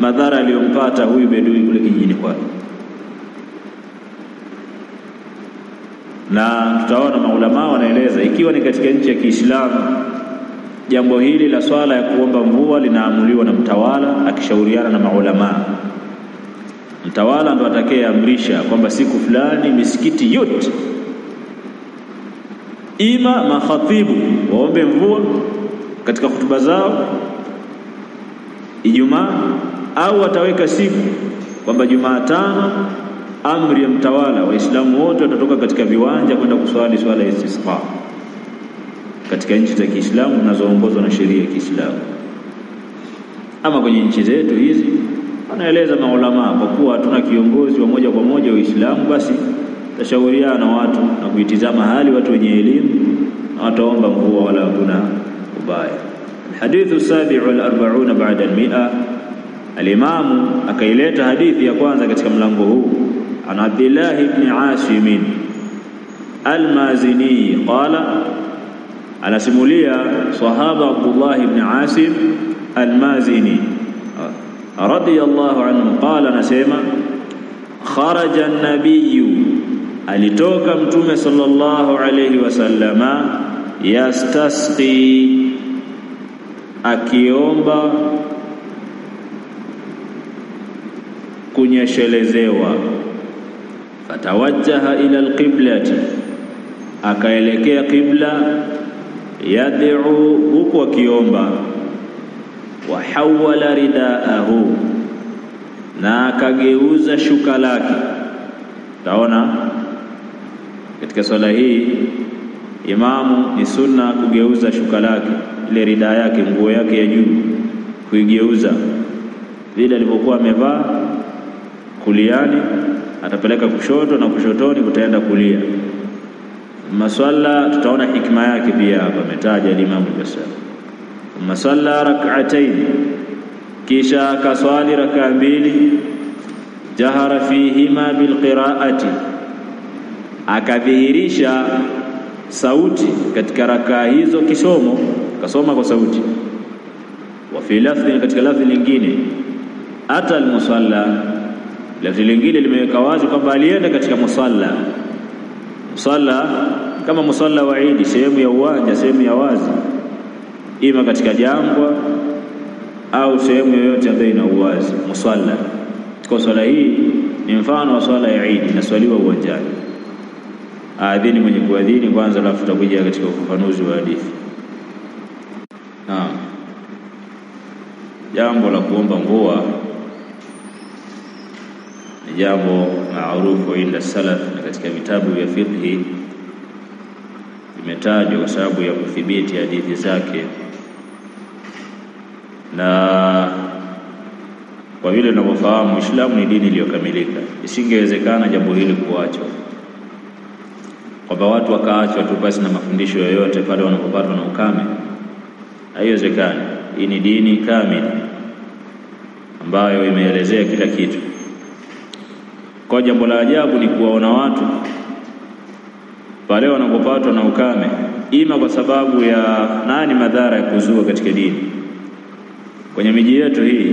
madhara aliyompata huyu bedui kule kijijini kwake. Na tutaona maulama wanaeleza, ikiwa ni katika nchi ya Kiislamu, jambo hili la swala ya kuomba mvua linaamuliwa na mtawala akishauriana na maulama. Mtawala ndo atakayeamrisha kwamba siku fulani misikiti yote, ima makhatibu waombe mvua katika hutuba zao Ijumaa, au wataweka siku kwamba Jumatano amri ya mtawala, Waislamu wote watatoka katika viwanja kwenda kuswali swala ya istisqa katika nchi za Kiislamu zinazoongozwa na sheria ya Kiislamu. Ama kwenye nchi zetu hizi, wanaeleza maulama, kwa kuwa hatuna kiongozi wa moja kwa moja wa Uislamu, basi tashauriana na watu na kuitizama hali watu wenye elimu, na wataomba mvua, wala hakuna ubaya. Alhadithu sabi'u al-40 ba'da al-100, al-Imam akaileta hadithi ya kwanza katika mlango huu. An Abdullah ibn Asim al-Mazini qala, anasimulia sahaba Abdullah ibn Asim al-Mazini radiyallahu anhu qala, anasema kharaja an-nabiy, alitoka mtume sallallahu alayhi wasallama, yastasqi, akiomba kunyeshelezewa. Fatawajjaha ila alqiblati, akaelekea qibla, yad'u, huku akiomba. Wa hawala ridaahu, na akageuza shuka lake. Taona katika swala hii imamu ni sunna kugeuza shuka lake, ile rida yake, nguo yake ya juu, kuigeuza vile alivyokuwa amevaa kuliani, atapeleka kushoto, na kushotoni kutaenda kulia. Maswala tutaona hikma yake pia hapa ametaja Imam al-Basri. masalla rak'atayn, kisha akaswali raka mbili, jahara fihima bilqira'ati, akadhihirisha sauti katika raka hizo kisomo, kasoma kwa sauti. Wa fi lafdhi, katika lafdhi lingine, ata almusalla, lafdhi lingine limeweka wazi kwamba alienda katika musalla. Musalla kama musalla wa Eid, sehemu ya uwanja, sehemu ya wazi, ima katika jangwa au sehemu yoyote ambayo ina uwazi, musalla. Kwa swala hii ni mfano wa swala ya Eid, inaswaliwa uwanjani. Aadhini mwenye kuadhini kwanza, alafu tutakuja katika ufafanuzi wa hadithi. Naam. Jambo la kuomba mvua ni jambo maarufu inda salaf, na katika vitabu vya fiqh imetajwa kwa sababu ya kudhibiti hadithi zake, na kwa vile tunavyofahamu Uislamu ni dini iliyokamilika, isingewezekana jambo hili kuachwa, kwamba watu wakaachwa tu basi na mafundisho yoyote pale wanapopatwa na ukame. Haiwezekani. Hii ni dini kamili ambayo imeelezea kila kitu. Kwa jambo la ajabu ni kuwaona watu pale wanapopatwa na ukame, ima kwa sababu ya nani, madhara ya kuzua katika dini. Kwenye miji yetu hii,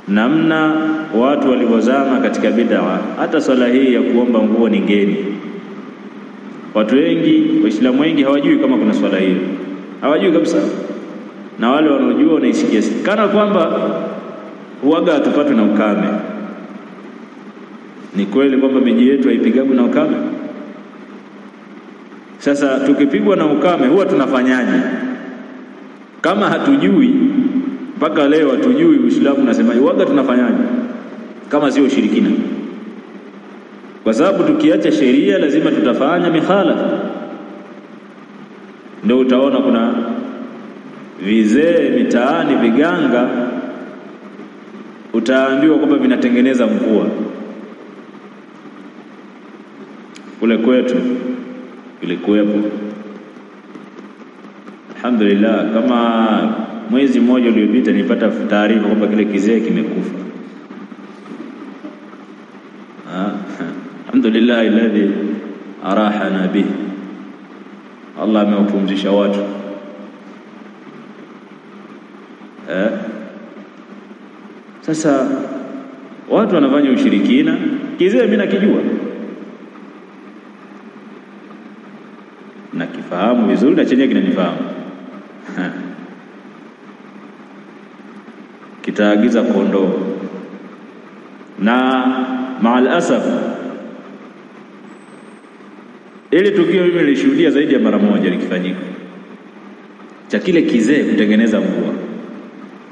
namna watu walivyozama katika bid'a, hata swala hii ya kuomba mvua ni ngeni. Watu wengi, Waislamu wengi hawajui kama kuna swala hiyo, hawajui kabisa, na wale wanaojua wanaisikia kana kwamba huaga tupatwe na ukame. Ni kweli kwamba miji yetu haipigwi na ukame? Sasa tukipigwa na ukame huwa tunafanyaje? Kama hatujui, mpaka leo hatujui Uislamu unasemaje, huaga tunafanyaje kama sio ushirikina? Kwa sababu tukiacha sheria lazima tutafanya mikhalafa. Ndio utaona kuna vizee mitaani, viganga, utaambiwa kwamba vinatengeneza mvua. Kule kwetu ilikuwepo, alhamdulillah, kama mwezi mmoja uliopita nilipata taarifa kwamba kile kizee kimekufa. Alhamdulillah alladhi arahana bihi, Allah amewapumzisha watu. Sasa watu wanafanya ushirikina, kizee mimi nakijua, nakifahamu vizuri, na chenye kinanifahamu. Kitaagiza kondoo, na maal asaf ile tukio mimi nilishuhudia zaidi ya mara moja likifanyika, cha kile kizee kutengeneza mvua.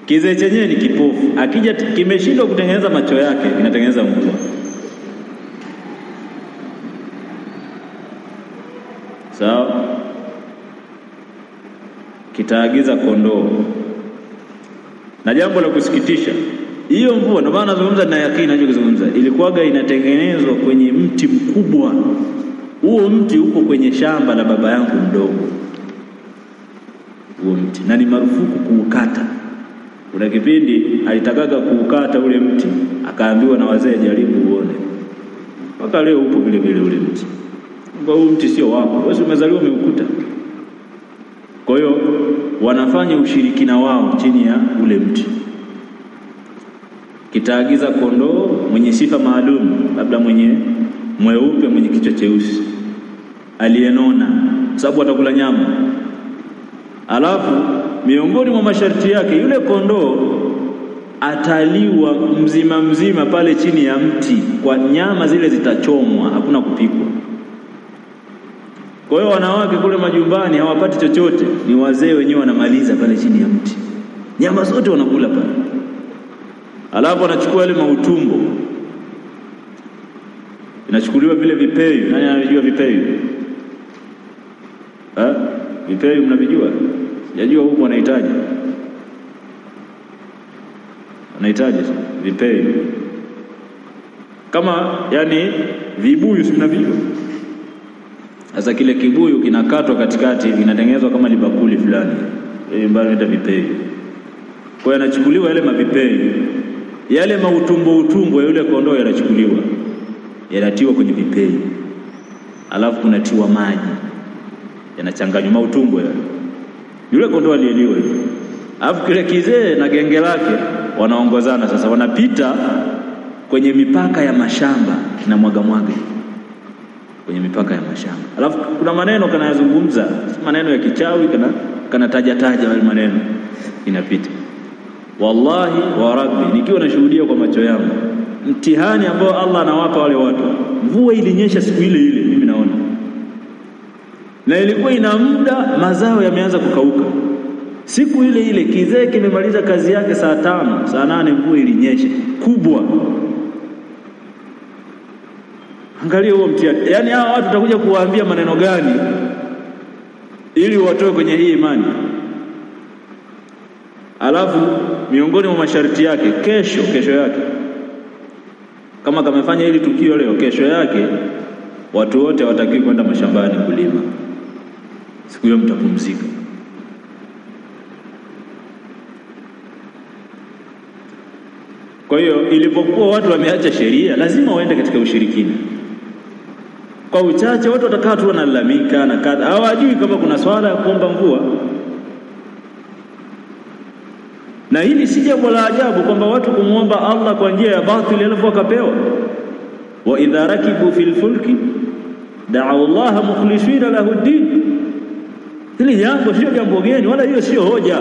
Kizee chenyewe ni kipofu, akija kimeshindwa kutengeneza macho yake, inatengeneza mvua. Sawa? Kitaagiza kondoo. Na jambo la kusikitisha, hiyo mvua, ndio maana nazungumza na yakini ninachozungumza, ilikuwaga inatengenezwa kwenye mti mkubwa. Huo mti uko kwenye shamba la baba yangu mdogo, huo mti, na ni marufuku kuukata. Kuna kipindi alitakaga kuukata ule mti, akaambiwa na wazee, jaribu uone. Mpaka leo upo vile vile ule mti. Kwa huo mti sio wako, wewe umezaliwa umeukuta. Kwa hiyo wanafanya ushirikina wao chini ya ule mti. Kitaagiza kondoo mwenye sifa maalum, labda mwenye mweupe, mwenye kichwa cheusi, aliyenona, sababu atakula nyama. Alafu miongoni mwa masharti yake, yule kondoo ataliwa mzima mzima pale chini ya mti, kwa nyama zile zitachomwa, hakuna kupikwa. Kwa hiyo wanawake kule majumbani hawapati chochote, ni wazee wenyewe wanamaliza pale chini ya mti, nyama zote wanakula pale. Alafu wanachukua ile mautumbo, inachukuliwa vile vipeyu. Nani anajua vipeyu? Vipeyu mnavijua? Sijajua huko wanahitaji vipeyu, kama yani vibuyu, si mnavijua? Sasa kile kibuyu kinakatwa katikati, kinatengenezwa kama libakuli fulani, mbali ndio vipei. Kwa hiyo anachukuliwa yale mavipei, yale mautumbo ya yule kondoo yanachukuliwa, yanatiwa kwenye vipei, alafu kunatiwa maji, yanachanganywa mautumbo yule kondoo aliyeliwa. Alafu kile kizee na genge lake wanaongozana sasa, wanapita kwenye mipaka ya mashamba, kinamwaga kwenye mipaka ya mashamba. Alafu kuna maneno kanayazungumza, maneno ya kichawi, kanataja wale maneno, inapita. Wallahi wa rabbi, nikiwa nashuhudia kwa macho yangu mtihani ambao Allah anawapa wale watu. Mvua ilinyesha siku ile mimi naona, na ilikuwa ina muda mazao yameanza kukauka. Siku ile kizee kimemaliza kazi yake saa 5, saa 8 mvua ilinyesha kubwa. Angalia huo mtihani. Yaani hawa watu tutakuja kuwaambia maneno gani ili watoe kwenye hii imani? Alafu miongoni mwa masharti yake, kesho yake, kama kamefanya hili tukio leo, kesho yake watu wote hawatakiwi kwenda mashambani kulima. Siku hiyo mtapumzika. Kwa hiyo ilipokuwa watu wameacha sheria, lazima waende katika ushirikina. Kwa uchache watu watakaa tu wanalalamika na kadha, hawajui kama kuna swala ya kuomba mvua. Na hili si jambo la ajabu kwamba watu kumuomba Allah kwa njia ya batili alafu wakapewa. Wa idha rakibu fil fulki da'u Allah mukhlishina lahu ad-din. Hili jambo sio jambo geni, wala hiyo sio hoja.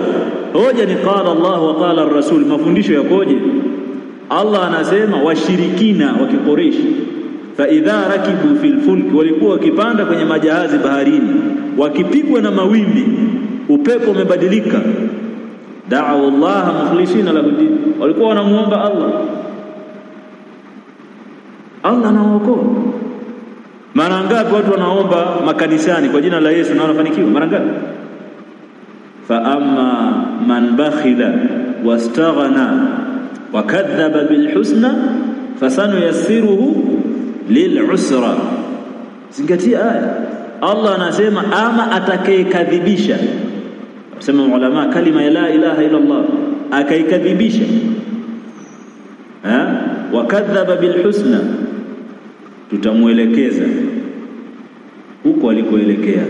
Hoja ni qala Allah wa qala ar-rasul. Mafundisho yakoje? Allah anasema washirikina wa Quraysh, fa idha rakibu fil fulki, walikuwa wakipanda kwenye majahazi baharini, wakipigwa na mawimbi, upepo umebadilika, da'u Allah mukhlishina lahu din, walikuwa wanamuomba Allah anawaokoa. Mara ngapi watu wanaomba makanisani kwa jina la Yesu na wanafanikiwa? Mara ngapi? Fa amma man bakhila wastaghna wa kadhaba bil husna fasanuyassiruhu lil usra. Zingatia aya. Allah anasema ama atakayekadhibisha, sema ulama kalima ya la ilaha illa Allah, akaikadhibisha wa kadhaba bil husna, tutamuelekeza huko alikoelekea.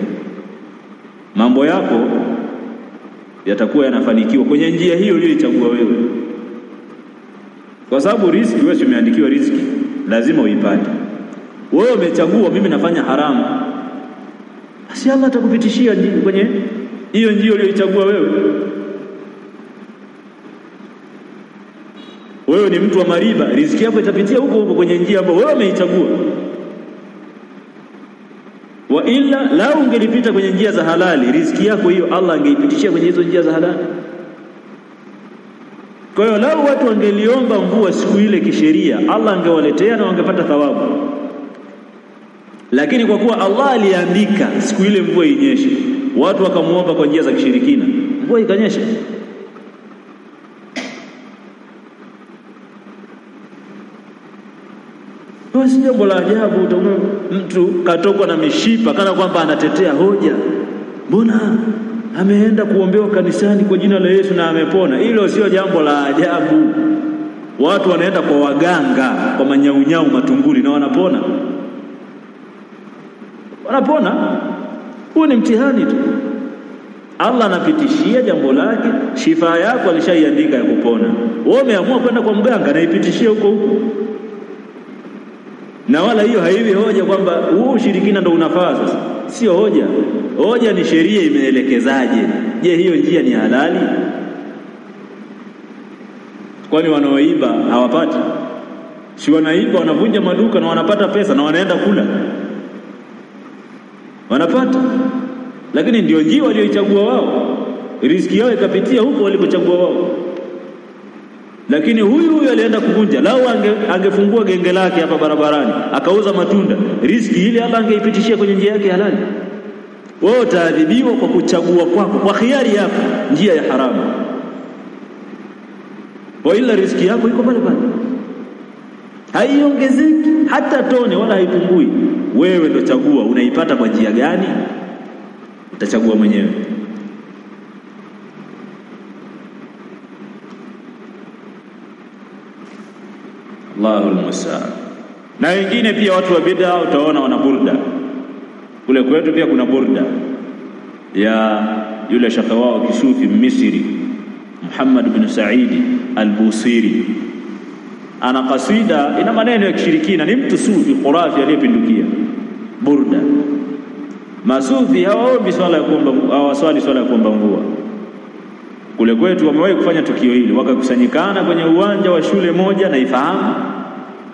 Mambo yako yatakuwa yanafanikiwa kwenye njia hiyo uliyochagua wewe, kwa sababu riziki wewe umeandikiwa riziki, lazima uipate. Wewe umechagua mimi nafanya haramu, basi Allah atakupitishia kwenye hiyo njia uliyochagua wewe. Wewe ni mtu wa mariba, riziki yako itapitia huko kwenye njia ambayo wewe umeichagua. Wa illa la ungelipita kwenye njia za halali, riziki yako hiyo Allah angeipitishia kwenye hizo njia za halali. Kwa hiyo lao watu wangeliomba mvua siku ile kisheria, Allah angewaletea na wangepata thawabu. Lakini kwa kuwa Allah aliandika siku ile mvua inyeshe, watu wakamuomba kwa njia za kishirikina, mvua ikanyesha. Si jambo la ajabu. Mtu katokwa na mishipa kana kwamba anatetea hoja, mbona ameenda kuombewa kanisani kwa jina la Yesu na amepona. Hilo sio jambo la ajabu. Watu wanaenda kwa waganga, kwa manyaunyau matunguli, na wanapona. Huo ni mtihani tu. Allah anapitishia jambo lake, shifa yako alishaiandika ya kupona. Wewe umeamua kwenda kwa mganga na ipitishie huko. Na wala hiyo haiwi hoja kwamba huu ushirikina ndio unafaa sasa. Sio hoja. Hoja ni sheria imeelekezaje. Je, hiyo njia ni halali? Kwani wanaoiba hawapati? Si wanaiba, wanavunja maduka na wanapata pesa na wanaenda kula. Wanapata. Lakini ndio njia walioichagua wao. Riziki yao ikapitia huko walikochagua wao. Lakini huyu alienda kuvunja. Lao angefungua genge lake hapa barabarani, akauza matunda, riziki ile Allah angeipitishia kwenye njia yake halali. Wewe utaadhibiwa kwa kuchagua kwako, kwa khiari yako, njia ya haramu. Kwa ila riziki yako iko pale pale, haiongezeki hata tone wala haipungui. Wewe ndo chagua unaipata kwa njia gani, utachagua mwenyewe. Allahul musta'an. Na wengine pia watu wa bid'a utaona wana burda. Kule kwetu pia kuna burda ya yule shaka wao kisufi Misri Muhammad bin Said al-Busiri. Ana kasida ina maneno ya kishirikina, ni mtu sufi khurafi aliyepindukia. Burda. Masufi hawaombi swala ya kuomba, hawaswali swala ya kuomba mvua. Kule kwetu wamewahi kufanya tukio hili, wakakusanyikana kwenye uwanja wa shule moja na ifahamu,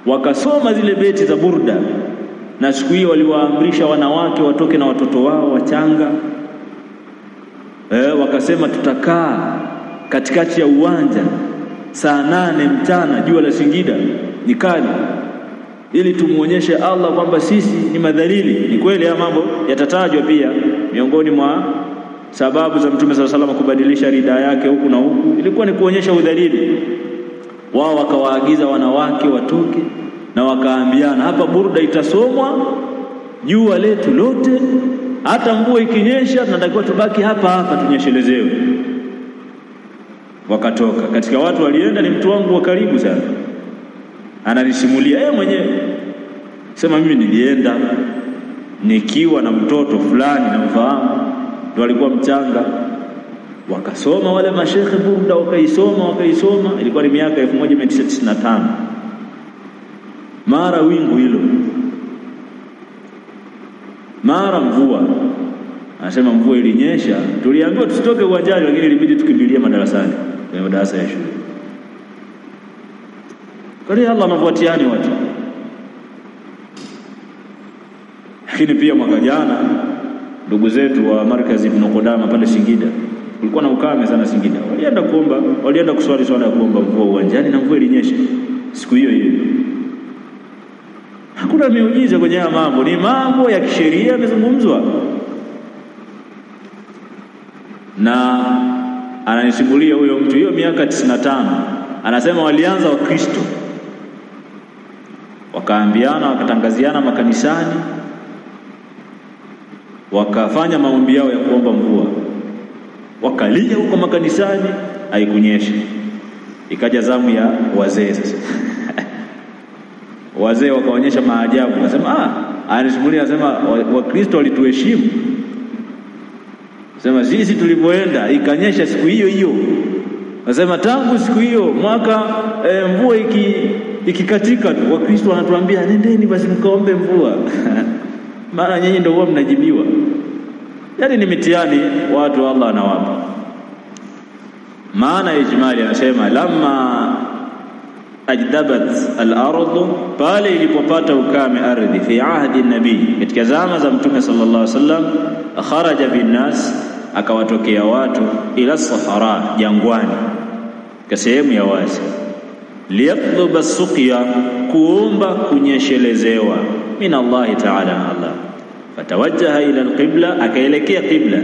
wakasoma zile beti za burda, na siku hiyo waliwaamrisha wanawake watoke na watoto wao wachanga. Wakasema tutakaa katikati ya uwanja saa 8 mchana, jua la Singida ni kali, ili tumuonyeshe Allah kwamba sisi ni madhalili. Ni kweli ya mambo yatatajwa pia miongoni mwa sababu za Mtume sallallahu alaihi wasallam kubadilisha ridhaa yake huku na huku, ilikuwa ni kuonyesha udhalili. Wao wakawaagiza wanawake watoke na wakaambiana, hapa burda itasomwa jua letu lote, hata mvua ikinyesha tunatakiwa tubaki hapa hapa tunyeshelezewe. Wakatoka. Katika watu walienda ni mtu wangu wa karibu sana, ananisimulia yeye mwenyewe, sema mimi nilienda nikiwa na mtoto fulani na mfahamu, ndo alikuwa mchanga. Wakasoma wale mashekhe burda, wakaisoma. Ilikuwa ni miaka 1995. Mara wingu hilo, mara mvua. Anasema mvua ilinyesha, tuliambiwa tusitoke uwanjani, lakini ilibidi tukimbilie madarasani, kwenye madarasa ya shule. Kwa hiyo Allah anafuatiani watu. Lakini pia mwaka jana ndugu zetu wa Markazi Ibn Qudama pale Singida, kulikuwa na ukame sana Singida, walienda kuswali swala ya kuomba mvua uwanjani na mvua ilinyesha siku hiyo hiyo. Hakuna miujiza kwenye haya mambo, ni mambo ya kisheria yamezungumzwa. Na ananisimulia huyo mtu, hiyo miaka 95, anasema walianza Wakristo, wakaambiana, wakatangaziana makanisani, wakafanya maombi yao ya kuomba mvua, wakalia huko makanisani, haikunyesha. Ikaja zamu ya wazee sasa. Wazee wakaonyesha maajabu, wanasema anisimulia, anasema Wakristo walituheshimu. Sema sisi tulipoenda ikanyesha siku hiyo hiyo. Nasema tangu siku hiyo mwaka mvua ikikatika tu, Wakristo wanatuambia nendeni basi mkaombe mvua. Maana nyinyi ndio huwa mnajibiwa. Yaani ni mitihani watu Allah anawapa. Maana ijmali anasema lamma ajdabat al-ardu, pale ilipopata ukame ardhi, fi ahdi nabii, katika zama za Mtume sallallahu alaihi wasallam, kharaja bin nas, akawatokea watu ila sahara, jangwani, kwa sehemu ya wazi, liyatluba suqya, kuomba kunyeshelezewa, min Allah ta'ala, Allah. Fatawajjaha ila al-qibla, akaelekea qibla,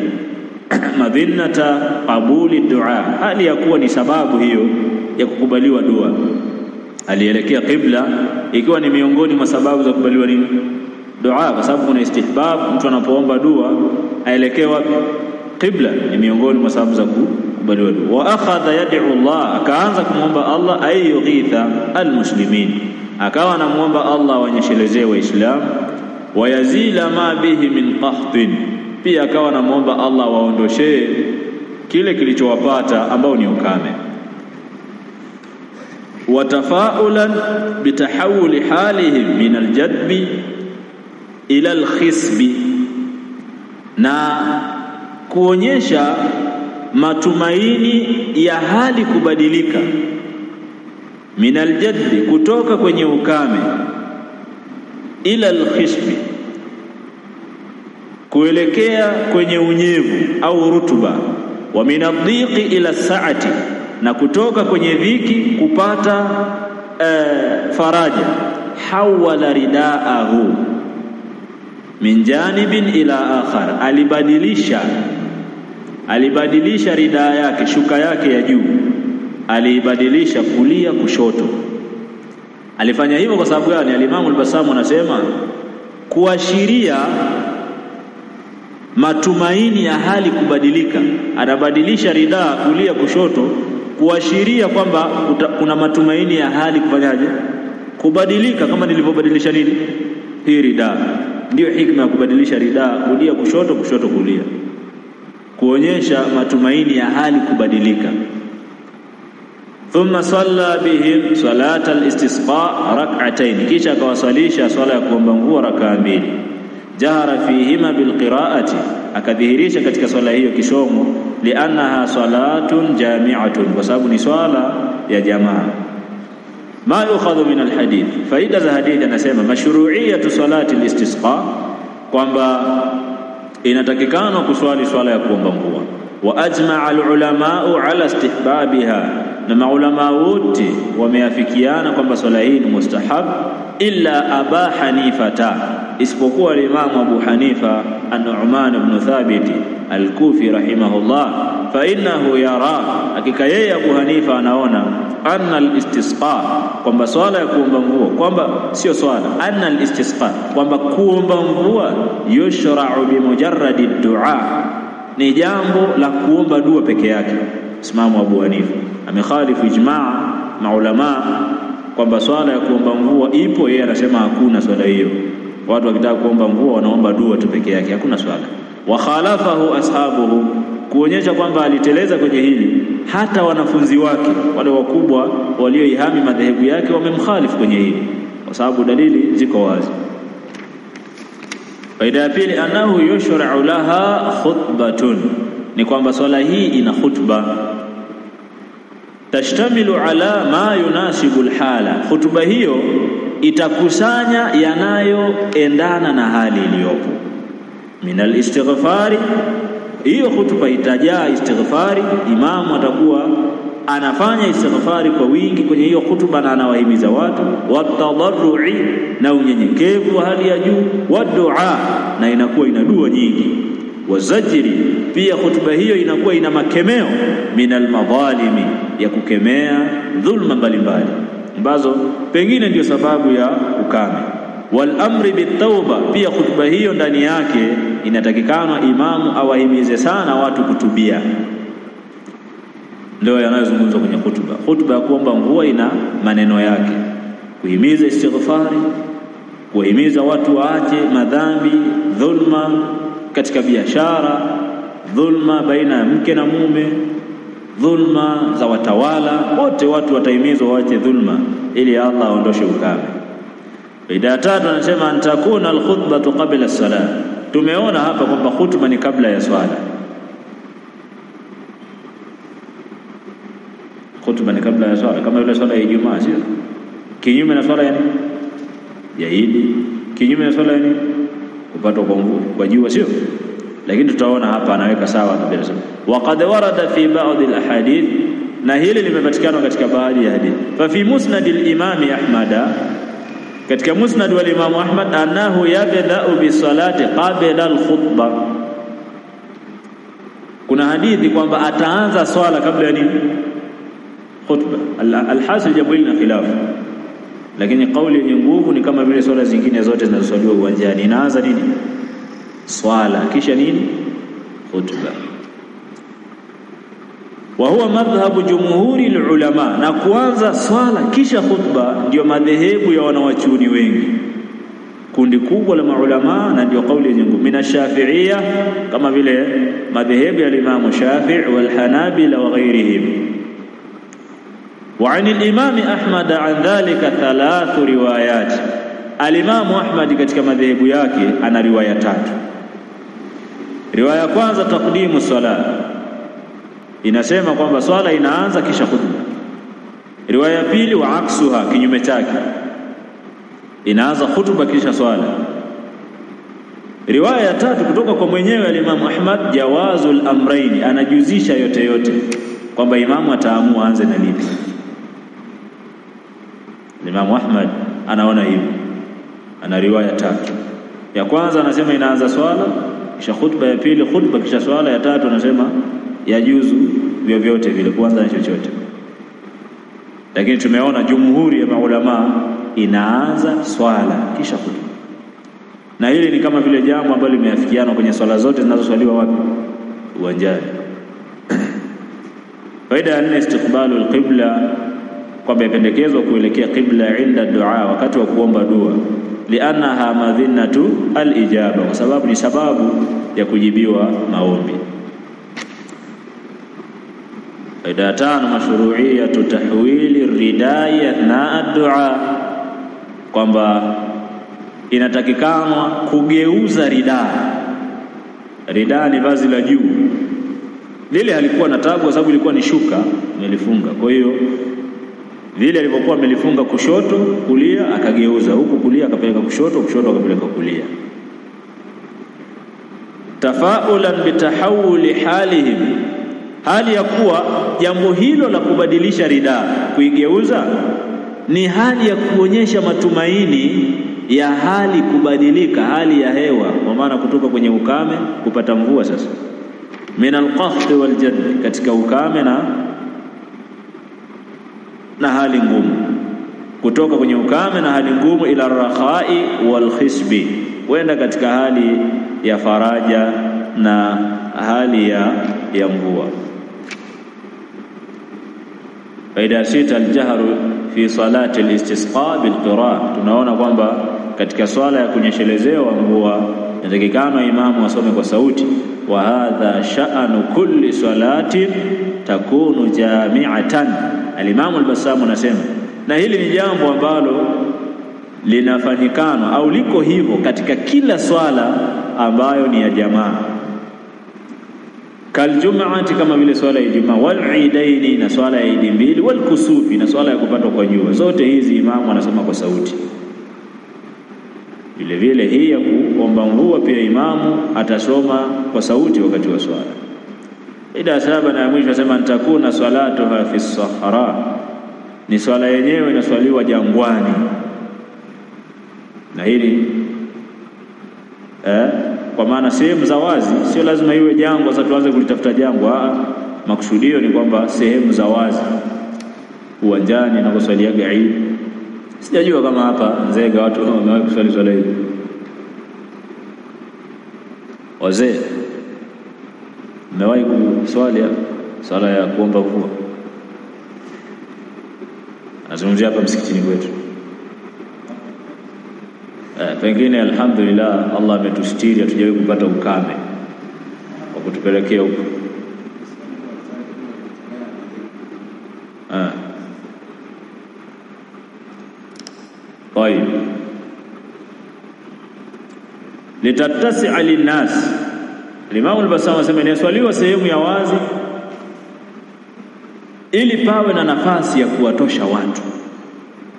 madhinnata qabuli dua, hali ya kuwa ni sababu hiyo ya kukubaliwa dua. Alielekea qibla ikiwa ni miongoni mwa sababu za kukubaliwa nini? Dua, kwa sababu kuna istihbab, mtu anapoomba dua aelekee wapi? Qibla, ni miongoni mwa sababu za kukubaliwa dua. Wa akhadha yad'u Allah, akaanza kumwomba Allah ayughitha almuslimin, akawa anamuomba Allah wanyeshelezee Waislamu, wayazila ma bihi min qahtin, pia akawa anamuomba Allah waondoshee kile kilichowapata ambao ni ukame. Watafaulan bitahawuli halihim min aljadbi ila alkhisbi, na kuonyesha matumaini ya hali kubadilika, min aljadbi, kutoka kwenye ukame, ila alkhisbi, kuelekea kwenye unyevu au rutuba, wa min adhiqi ila saati, na kutoka kwenye dhiki kupata faraja. Hawala ridaahu min janibin ila akhar, alibadilisha ridaa yake, shuka yake ya juu alibadilisha kulia kushoto. Alifanya hivyo kwa sababu gani? Al-Imam al-Bassam anasema kuashiria matumaini ya hali kubadilika. Anabadilisha ridaa kulia kushoto kuashiria kwamba kuna matumaini ya hali kufanyaje? kubadilika kama nilivyobadilisha nini hii rida. Ndio hikma ya kubadilisha rida kulia kushoto, kushoto kulia, kuonyesha matumaini ya hali kubadilika. Thumma salla bihim salata al-istisqa rak'atayn, kisha akawasalisha swala ya kuomba mvua rak'a mbili. Jahara fihima bilqira'ati, akadhihirisha katika swala hiyo kisomo, li'annaha salatun jami'atun, kwa sababu ni swala ya jamaa. Ma yukhadhu min alhadith, faida za hadithi anasema mashru'iyatu salati al-istisqa, kwamba inatakikana kuswali swala ya kuomba mvua. Wa ajma'a al-ulama'u ala istihbabiha, na maulama wote wameafikiana kwamba swala hii ni mustahab, illa Aba Hanifata, isipokuwa Imam Abu Hanifa an-Nu'man ibn Thabit al-Kufi rahimahullah, fa innahu yara, hakika yeye Abu Hanifa anaona anna al-istisqa, kwamba swala ya kuomba mvua, kwamba sio swala, anna al-istisqa, kwamba kuomba mvua yushra'u bi mujarradi ad-du'a, ni jambo la kuomba dua peke yake. Imamu Abu Hanifa amekhalifu ijmaa maulama kwamba swala ya kuomba mvua ipo, yeye anasema hakuna swala hiyo. Watu wakitaka kuomba mvua wanaomba dua tu peke yake, hakuna swala. Wa khalafahu ashabuhu, kuonyesha kwamba aliteleza kwenye hili. Hata wanafunzi wake wale wakubwa walioihami madhehebu yake wamemkhalifu kwenye hili, kwa sababu dalili ziko wazi. Faida ya pili, anahu yushra'u laha khutbatun, ni kwamba swala hii ina khutba. Tashtamilu ala ma yunasibu alhala, khutba hiyo itakusanya yanayoendana na hali iliyopo. Min alistighfari, hiyo khutba itajaa istighfari. Imamu atakuwa anafanya istighfari kwa wingi kwenye hiyo khutba na anawahimiza watu. Watadarrui, na unyenyekevu wa hali ya juu. Wadua, na inakuwa ina dua nyingi. Wazajiri, pia khutba hiyo inakuwa ina makemeo. Minal madhalimi, ya kukemea dhulma mbalimbali ambazo pengine ndio sababu ya ukame. Wal amri bitauba, pia khutba hiyo ndani yake inatakikana imamu awahimize sana watu kutubia. Ndio yanayozungumzwa kwenye khutba. Khutba ya kuomba mvua ina maneno yake, kuhimiza istighfari, kuhimiza watu waache madhambi, dhulma katika biashara, dhulma baina ya mke na mume, dhulma za watawala, wote watu watahimizwa waache dhulma ili Allah aondoshe ukame. Faida tatu anasema antakuna alkhutbatu qabla as-salat. Tumeona hapa kwamba khutba ni kabla ya swala. Khutba ni kabla ya swala, kama ile swala ya Ijumaa, sio? Kinyume na swala ya Idi, kinyume na swala kupatwa kwa mvua kwa jua, sio? Lakini tutaona hapa anaweka sawa kabisa. Waqad warada fi ba'd al-ahadith, na hili limepatikana katika baadhi ya hadithi. Fa fi musnad al-imam Ahmad, katika musnad wa Imam Ahmad, annahu yabda'u bi salati qabla al-khutbah, kuna hadithi kwamba ataanza swala kabla ya nini? Khutba. Al-hasil jambo hili na khilafu, lakini kauli yenye nguvu ni kama vile swala zingine zote zinazoswaliwa uwanjani, inaanza nini? Swala kisha nini? Khutba. Wa huwa madhhabu jumhuri ulama, na kuanza swala kisha khutba ndio madhehebu ya wanawachuoni wengi, kundi kubwa la maulama, na ndio kauli yenye nguvu. Mina Shafi'iyya, kama vile madhehebu ya Imam Shafi'i wal Hanabila wa ghairihim. وعن الإمام أحمد عن ذلك 3 روايات. الإمام أحمد katika madhehebu yake ana riwaya 3. Riwaya kwanza, taqdimu sala, inasema kwamba swala inaanza kisha khutba. Riwaya pili, wa aksuha, kinyume chake, inaanza khutba kisha swala. Riwaya ya 3 kutoka kwa mwenyewe al-Imam Ahmad, jawazul amrayn, anajuzisha yote kwamba imamu ataamua aanze na lipi. Imam Ahmad anaona hivyo, ana riwaya 3. Ya kwanza anasema inaanza swala kisha khutba, ya pili khutba kisha swala, ya tatu anasema yajuzu vyovyote vile kuanza na chochote. Lakini tumeona jumhuri ya maulama inaanza swala kisha khutba, na hili ni kama vile jambo ambalo limeafikiana kwenye swala zote zinazoswaliwa wapi? Uwanjani. Faida ya 4, istiqbalu al-qibla kwamba ipendekezwa kuelekea qibla inda dua, wakati wa kuomba dua, li'annaha madhinnatu al-ijaba, kwa sababu ni sababu ya kujibiwa maombi. Faida tano, mashru'iyatu tahwili ridai athna ad-du'a, kwamba inatakikana kugeuza ridaa. Ridaa ni vazi la juu, lile halikuwa na tabu kwa sababu ilikuwa ni shuka amelifunga. Kwa hiyo vile alipokuwa amelifunga kushoto kulia, akageuza huku kulia akapeleka kushoto, kushoto akapeleka kulia. Tafaulan bitahawuli halihim, hali ya kuwa jambo hilo la kubadilisha ridaa, kuigeuza, ni hali ya kuonyesha matumaini ya hali kubadilika, hali ya hewa, kwa maana kutoka kwenye ukame kupata mvua. Sasa min alqahth waljad, katika ukame na hali ngumu, kutoka kwenye ukame na hali ngumu, ila rakhai walkhisbi, kwenda katika hali ya faraja na hali ya mvua. Faida sita, aljahru fi salati alistisqa bilqira, tunaona kwamba katika swala ya kunyeshelezewa mvua inatakikana imamu asome kwa sauti. Wa hadha sha'anu kulli salatin takunu jami'atan, al-Imam al-Bassam anasema, na hili ni jambo ambalo linafanyikana au liko hivyo katika kila swala ambayo ni ya jamaa, kaljum'ati, kama vile swala ya Ijumaa, wal idaini, na swala ya Idi mbili, wal kusufi, na swala ya kupatwa kwa jua. Zote hizi imamu anasoma kwa sauti. Vile vile hii ya kuomba mvua pia imamu atasoma kwa sauti wakati wa swala. Ida saba na mwisho asema, nitakuna salatuha fi sahara, ni swala yenyewe inaswaliwa jangwani. Na hili kwa maana sehemu za wazi, sio lazima iwe jangwa sasa tuanze kulitafuta jangwa. Makusudio ni kwamba sehemu za wazi, uwanjani na kuswaliaga Eid. Sijajua kama hapa Nzega watu wamewahi kuswali swala hii. Wazee mmewahi kuswali swala ya kuomba mvua? Nazungumzia hapa msikitini kwetu. Pengine alhamdulillah Allah ametustiri, hatujawahi kupata ukame kwa kutupelekea huko. Tayeb, litattasi'a linnas, Imam al-Bassam anasema inaswaliwa sehemu ya wazi ili pawe na nafasi ya kuwatosha watu,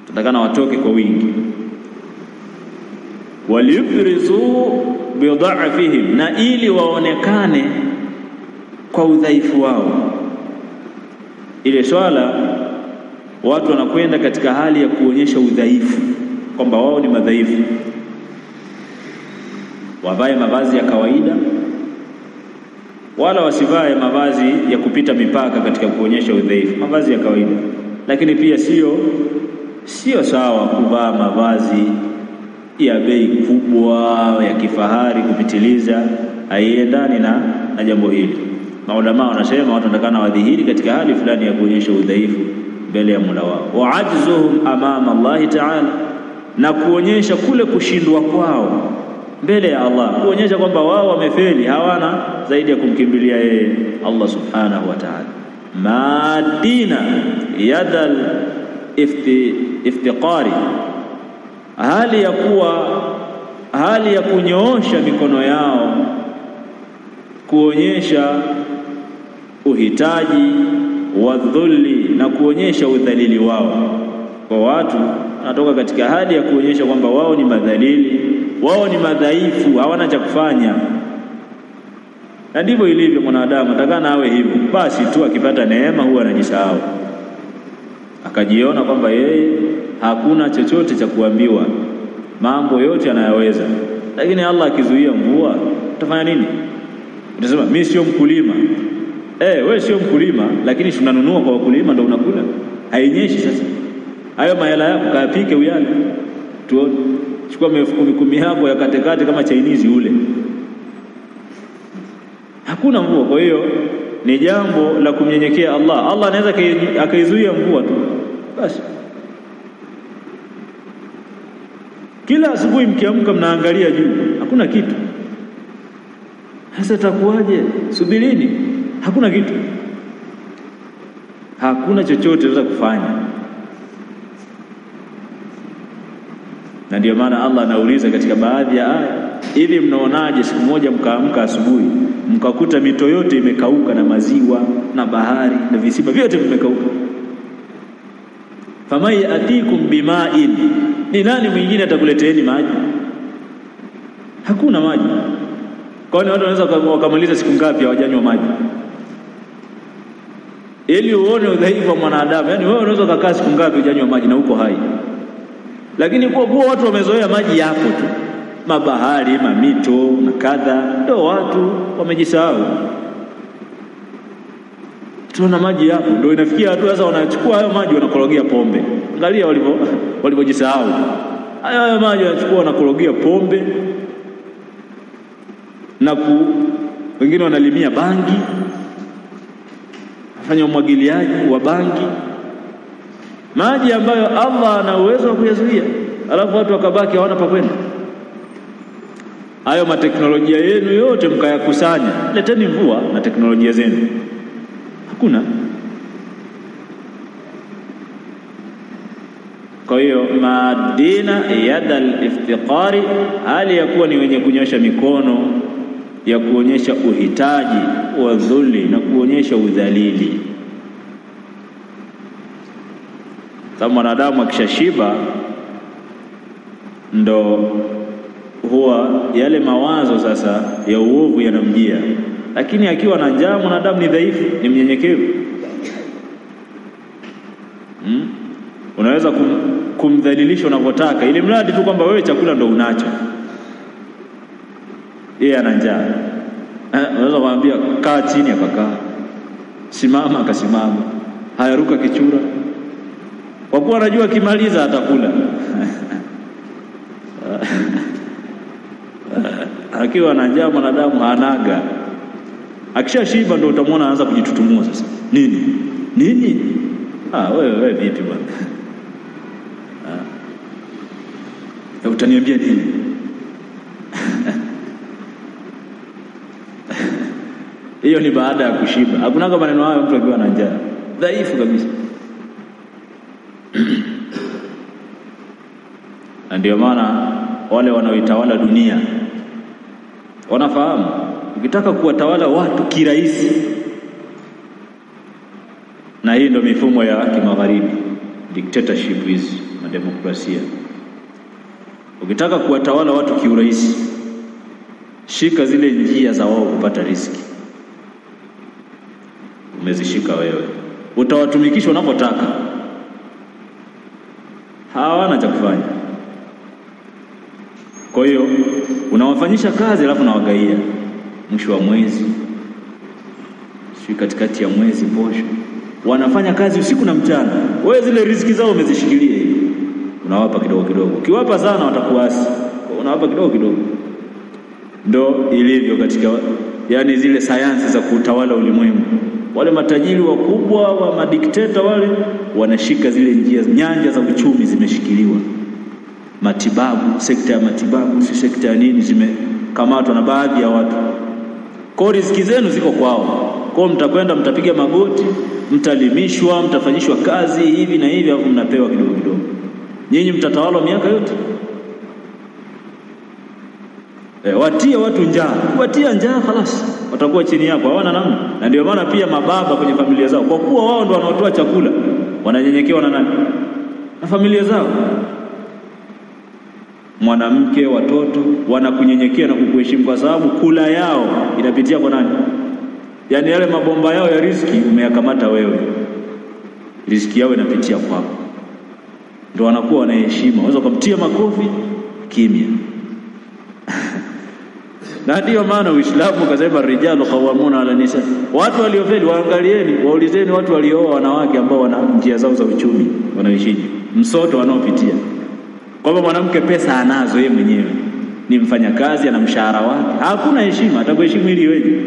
tutakana watoke kwa wingi. Waliyufrizu bidha'fihim, na ili waonekane kwa udhaifu wao. Ile swala watu wanakwenda katika hali ya kuonyesha udhaifu, kwamba wao ni madhaifu. Wavae mavazi ya kawaida, wala wasivae mavazi ya kupita mipaka katika kuonyesha udhaifu, mavazi ya kawaida. Lakini pia sio sawa kuvaa mavazi ya bei kubwa ya kifahari kupitiliza, haiendani na jambo hili. Maulama wanasema watu watakana wadhihiri katika hali fulani ya kuonyesha udhaifu mbele ya Mola wao. Wa ajzuhum amama Allah ta'ala, na kuonyesha kule kushindwa kwao mbele ya Allah, kuonyesha kwamba wao wamefeli, hawana zaidi ya kumkimbilia yeye Allah subhanahu wa ta'ala. Madina yadal iftiqari, hali ya kunyoosha mikono yao, kuonyesha uhitaji wa dhulli, na kuonyesha udhalili wao kwa watu. Anatoka katika hali ya kuonyesha kwamba wao ni madhalili, wao ni madhaifu, hawana cha kufanya. Na ndivyo ilivyo mwanadamu, atakana awe hivyo. Basi tu akipata neema huwa anajisahau, akajiona kwamba yeye hakuna chochote cha kuambiwa, mambo yote anayaweza. Lakini Allah akizuia mvua utafanya nini? Utasema mimi sio mkulima. Wewe sio mkulima, lakini tunanunua kwa wakulima ndio unakula. Hainyeshi sasa. Hayo mahela yako kayapike uyale. Tuone. Chukua mifuko 10 yako ya katekate kama Chinese ule. Hakuna mvua. Kwa hiyo ni jambo la kumnyenyekea Allah. Allah anaweza akaizuia mvua tu, basi. Kila asubuhi mkiamka mnaangalia juu, hakuna kitu. Sasa itakuwaje? Subirini, hakuna kitu, hakuna chochote unaweza kufanya. Na ndio maana Allah anauliza katika baadhi ya aya, hivi mnaonaje siku moja mkaamka asubuhi mkakuta mito yote imekauka na maziwa na bahari na visima vyote vimekauka? Famai atikum bima'in, ni nani mwingine atakuleteeni maji? Hakuna maji. Kwani watu wanaweza wakamaliza siku ngapi hawajanywa maji? Ili uone udhaifu wa mwanadamu. Yaani wewe unaweza kukaa siku ngapi hujanywa maji na uko hai? Lakini kwa watu wamezoea maji yapo tu, mabahari, mamito na kadha, ndio watu wamejisahau. Tuna maji yapo, ndio inafikia watu sasa wanachukua hayo maji wanakorogea pombe. Angalia walivyojisahau. Hayo maji wanachukua wanakorogea pombe, na wengine wanalimia bangi, afanya umwagiliaji wa bangi, maji ambayo Allah ana uwezo wa kuyazuia, alafu watu wakabaki hawana pa kwenda. Hayo mateknolojia yenu yote mkayakusanya, leteni mvua na teknolojia zenu, hakuna. Kwa hiyo madina yadal iftiqari, hali ya kuwa ni wenye kunyosha mikono ya kuonyesha uhitaji wa dhulli na kuonyesha udhalili. Kama mwanadamu akishashiba ndo huwa yale mawazo sasa ya uovu yanamjia, lakini akiwa na njaa mwanadamu ni dhaifu, ni mnyenyekevu. Unaweza kumdhalilisha unavyotaka, ili mradi tu kwamba wewe chakula ndo unacho, yeye ana njaa. Unaweza kumwambia kaa chini, akakaa, simama akasimama, hayaruka kichura, kwa kuwa anajua kimaliza atakula. Akiwa na njaa mwanadamu hanaga. Akishashiba ndio utamwona anaanza kujitutumua sasa. Nini? Wewe vipi bwana? Utaniambia nini? Hiyo ni baada ya kushiba. Hakuna kama maneno hayo mtu akiwa na njaa. Dhaifu kabisa. Ndio maana wale wanaoitawala dunia wanafahamu, ukitaka kuwatawala watu kirahisi, na hii ndio mifumo ya kimagharibi, dictatorship hizi na demokrasia. Ukitaka kuwatawala watu kiurahisi, shika zile njia za wao kupata riziki. Umezishika wewe, utawatumikisha unapotaka, hawana cha kufanya. Kwa hiyo unawafanyisha kazi alafu unawagaia mwisho wa mwezi, si katikati ya mwezi posho, wanafanya kazi usiku na mchana. Wewe zile riziki zao umezishikilia hivi, unawapa kidogo kidogo. Ukiwapa sana watakuasi, unawapa kidogo kidogo. Ndio ilivyo katika yani zile sayansi za kutawala ulimwengu. Wale matajiri wakubwa wa madikteta wale wanashika zile nyanja za uchumi zimeshikiliwa. Matibabu, sekta ya matibabu, si sekta ya nini, zimekamatwa na baadhi ya watu. Kwa riziki zenu ziko kwao. Kwa mtakwenda mtapiga magoti, mtalimishwa, mtafanyishwa kazi hivi na hivi, hapo mnapewa kidogo kidogo. Nyinyi mtatawala miaka yote. Watia watu njaa, watia njaa خلاص, watakuwa chini yako, hawana namna. Na ndio maana pia mababa kwenye familia zao, kwa kuwa wao ndio wanaotoa chakula, wananyenyekewa na nani? Na familia zao. Mwanamke, watoto wanakunyenyekea na kukuheshimu kwa sababu kula yao inapitia kwa nani? Yaani yale mabomba yao ya riziki umeyakamata wewe, riziki yao inapitia kwako, ndio wanakuwa wanaheshima. Unaweza kumtia makofi kimya. Na ndio maana Uislamu ukasema rijalu qawwamuna ala nisa. Watu waliofeli waangalieni, waulizeni watu waliooa wanawake ambao wana njia zao za uchumi wanaishije, msoto wanaopitia. Kwamba mwanamke pesa anazo yeye mwenyewe, ni mfanyakazi, ana mshahara wake, hakuna heshima. Atakuheshimu ili wewe,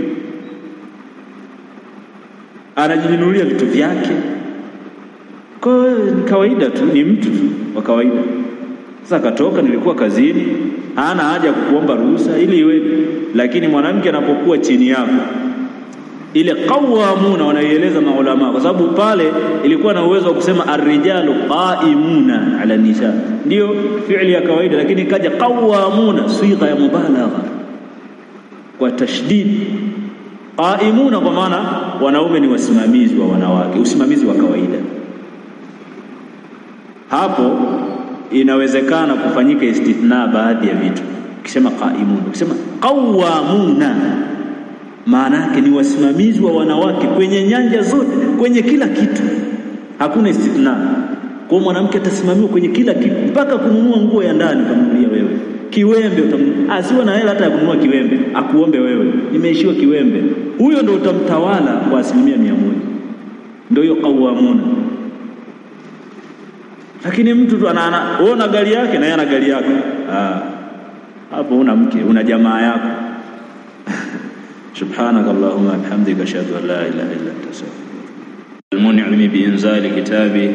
anajinunulia vitu vyake. Kwa kawaida tu, ni mtu wa kawaida. Sasa katoka, nilikuwa kazini, hana haja kukuomba ruhusa ili iwe. Lakini mwanamke anapokuwa chini yako, ile qawwamuna wanaieleza maulama, kwa sababu pale ilikuwa na uwezo wa kusema ar-rijalu qa'imuna ala nisa, ndio fi'li ya kawaida, lakini kaja qawwamuna, sigha ya mubalagha kwa tashdid. Qa'imuna kwa maana wanaume ni wasimamizi wa wanawake, usimamizi wa kawaida. Hapo inawezekana kufanyika istithna baadhi ya vitu. Ukisema qa'imuna, ukisema qawwamuna, maana yake ni wasimamizi wa wanawake kwenye nyanja zote, kwenye kila kitu. Hakuna istithna. Kwa mwanamke atasimamiwa kwenye kila kitu, mpaka kununua nguo ya ndani utamnunulia wewe. Kiwembe asiwe na hela hata ya kununua kiwembe, akuombe wewe. Nimeishiwa kiwembe. Huyo ndio utamtawala kwa 100%. Ndio hiyo qawwamuna. Lakini mtu tu ana gari yake na yeye ana gari yake. Hapo una mke, una jamaa yako. سبحانك اللهم وبحمدك اشهد ان لا اله الا انت استغفرك. المنعم بانزال كتابه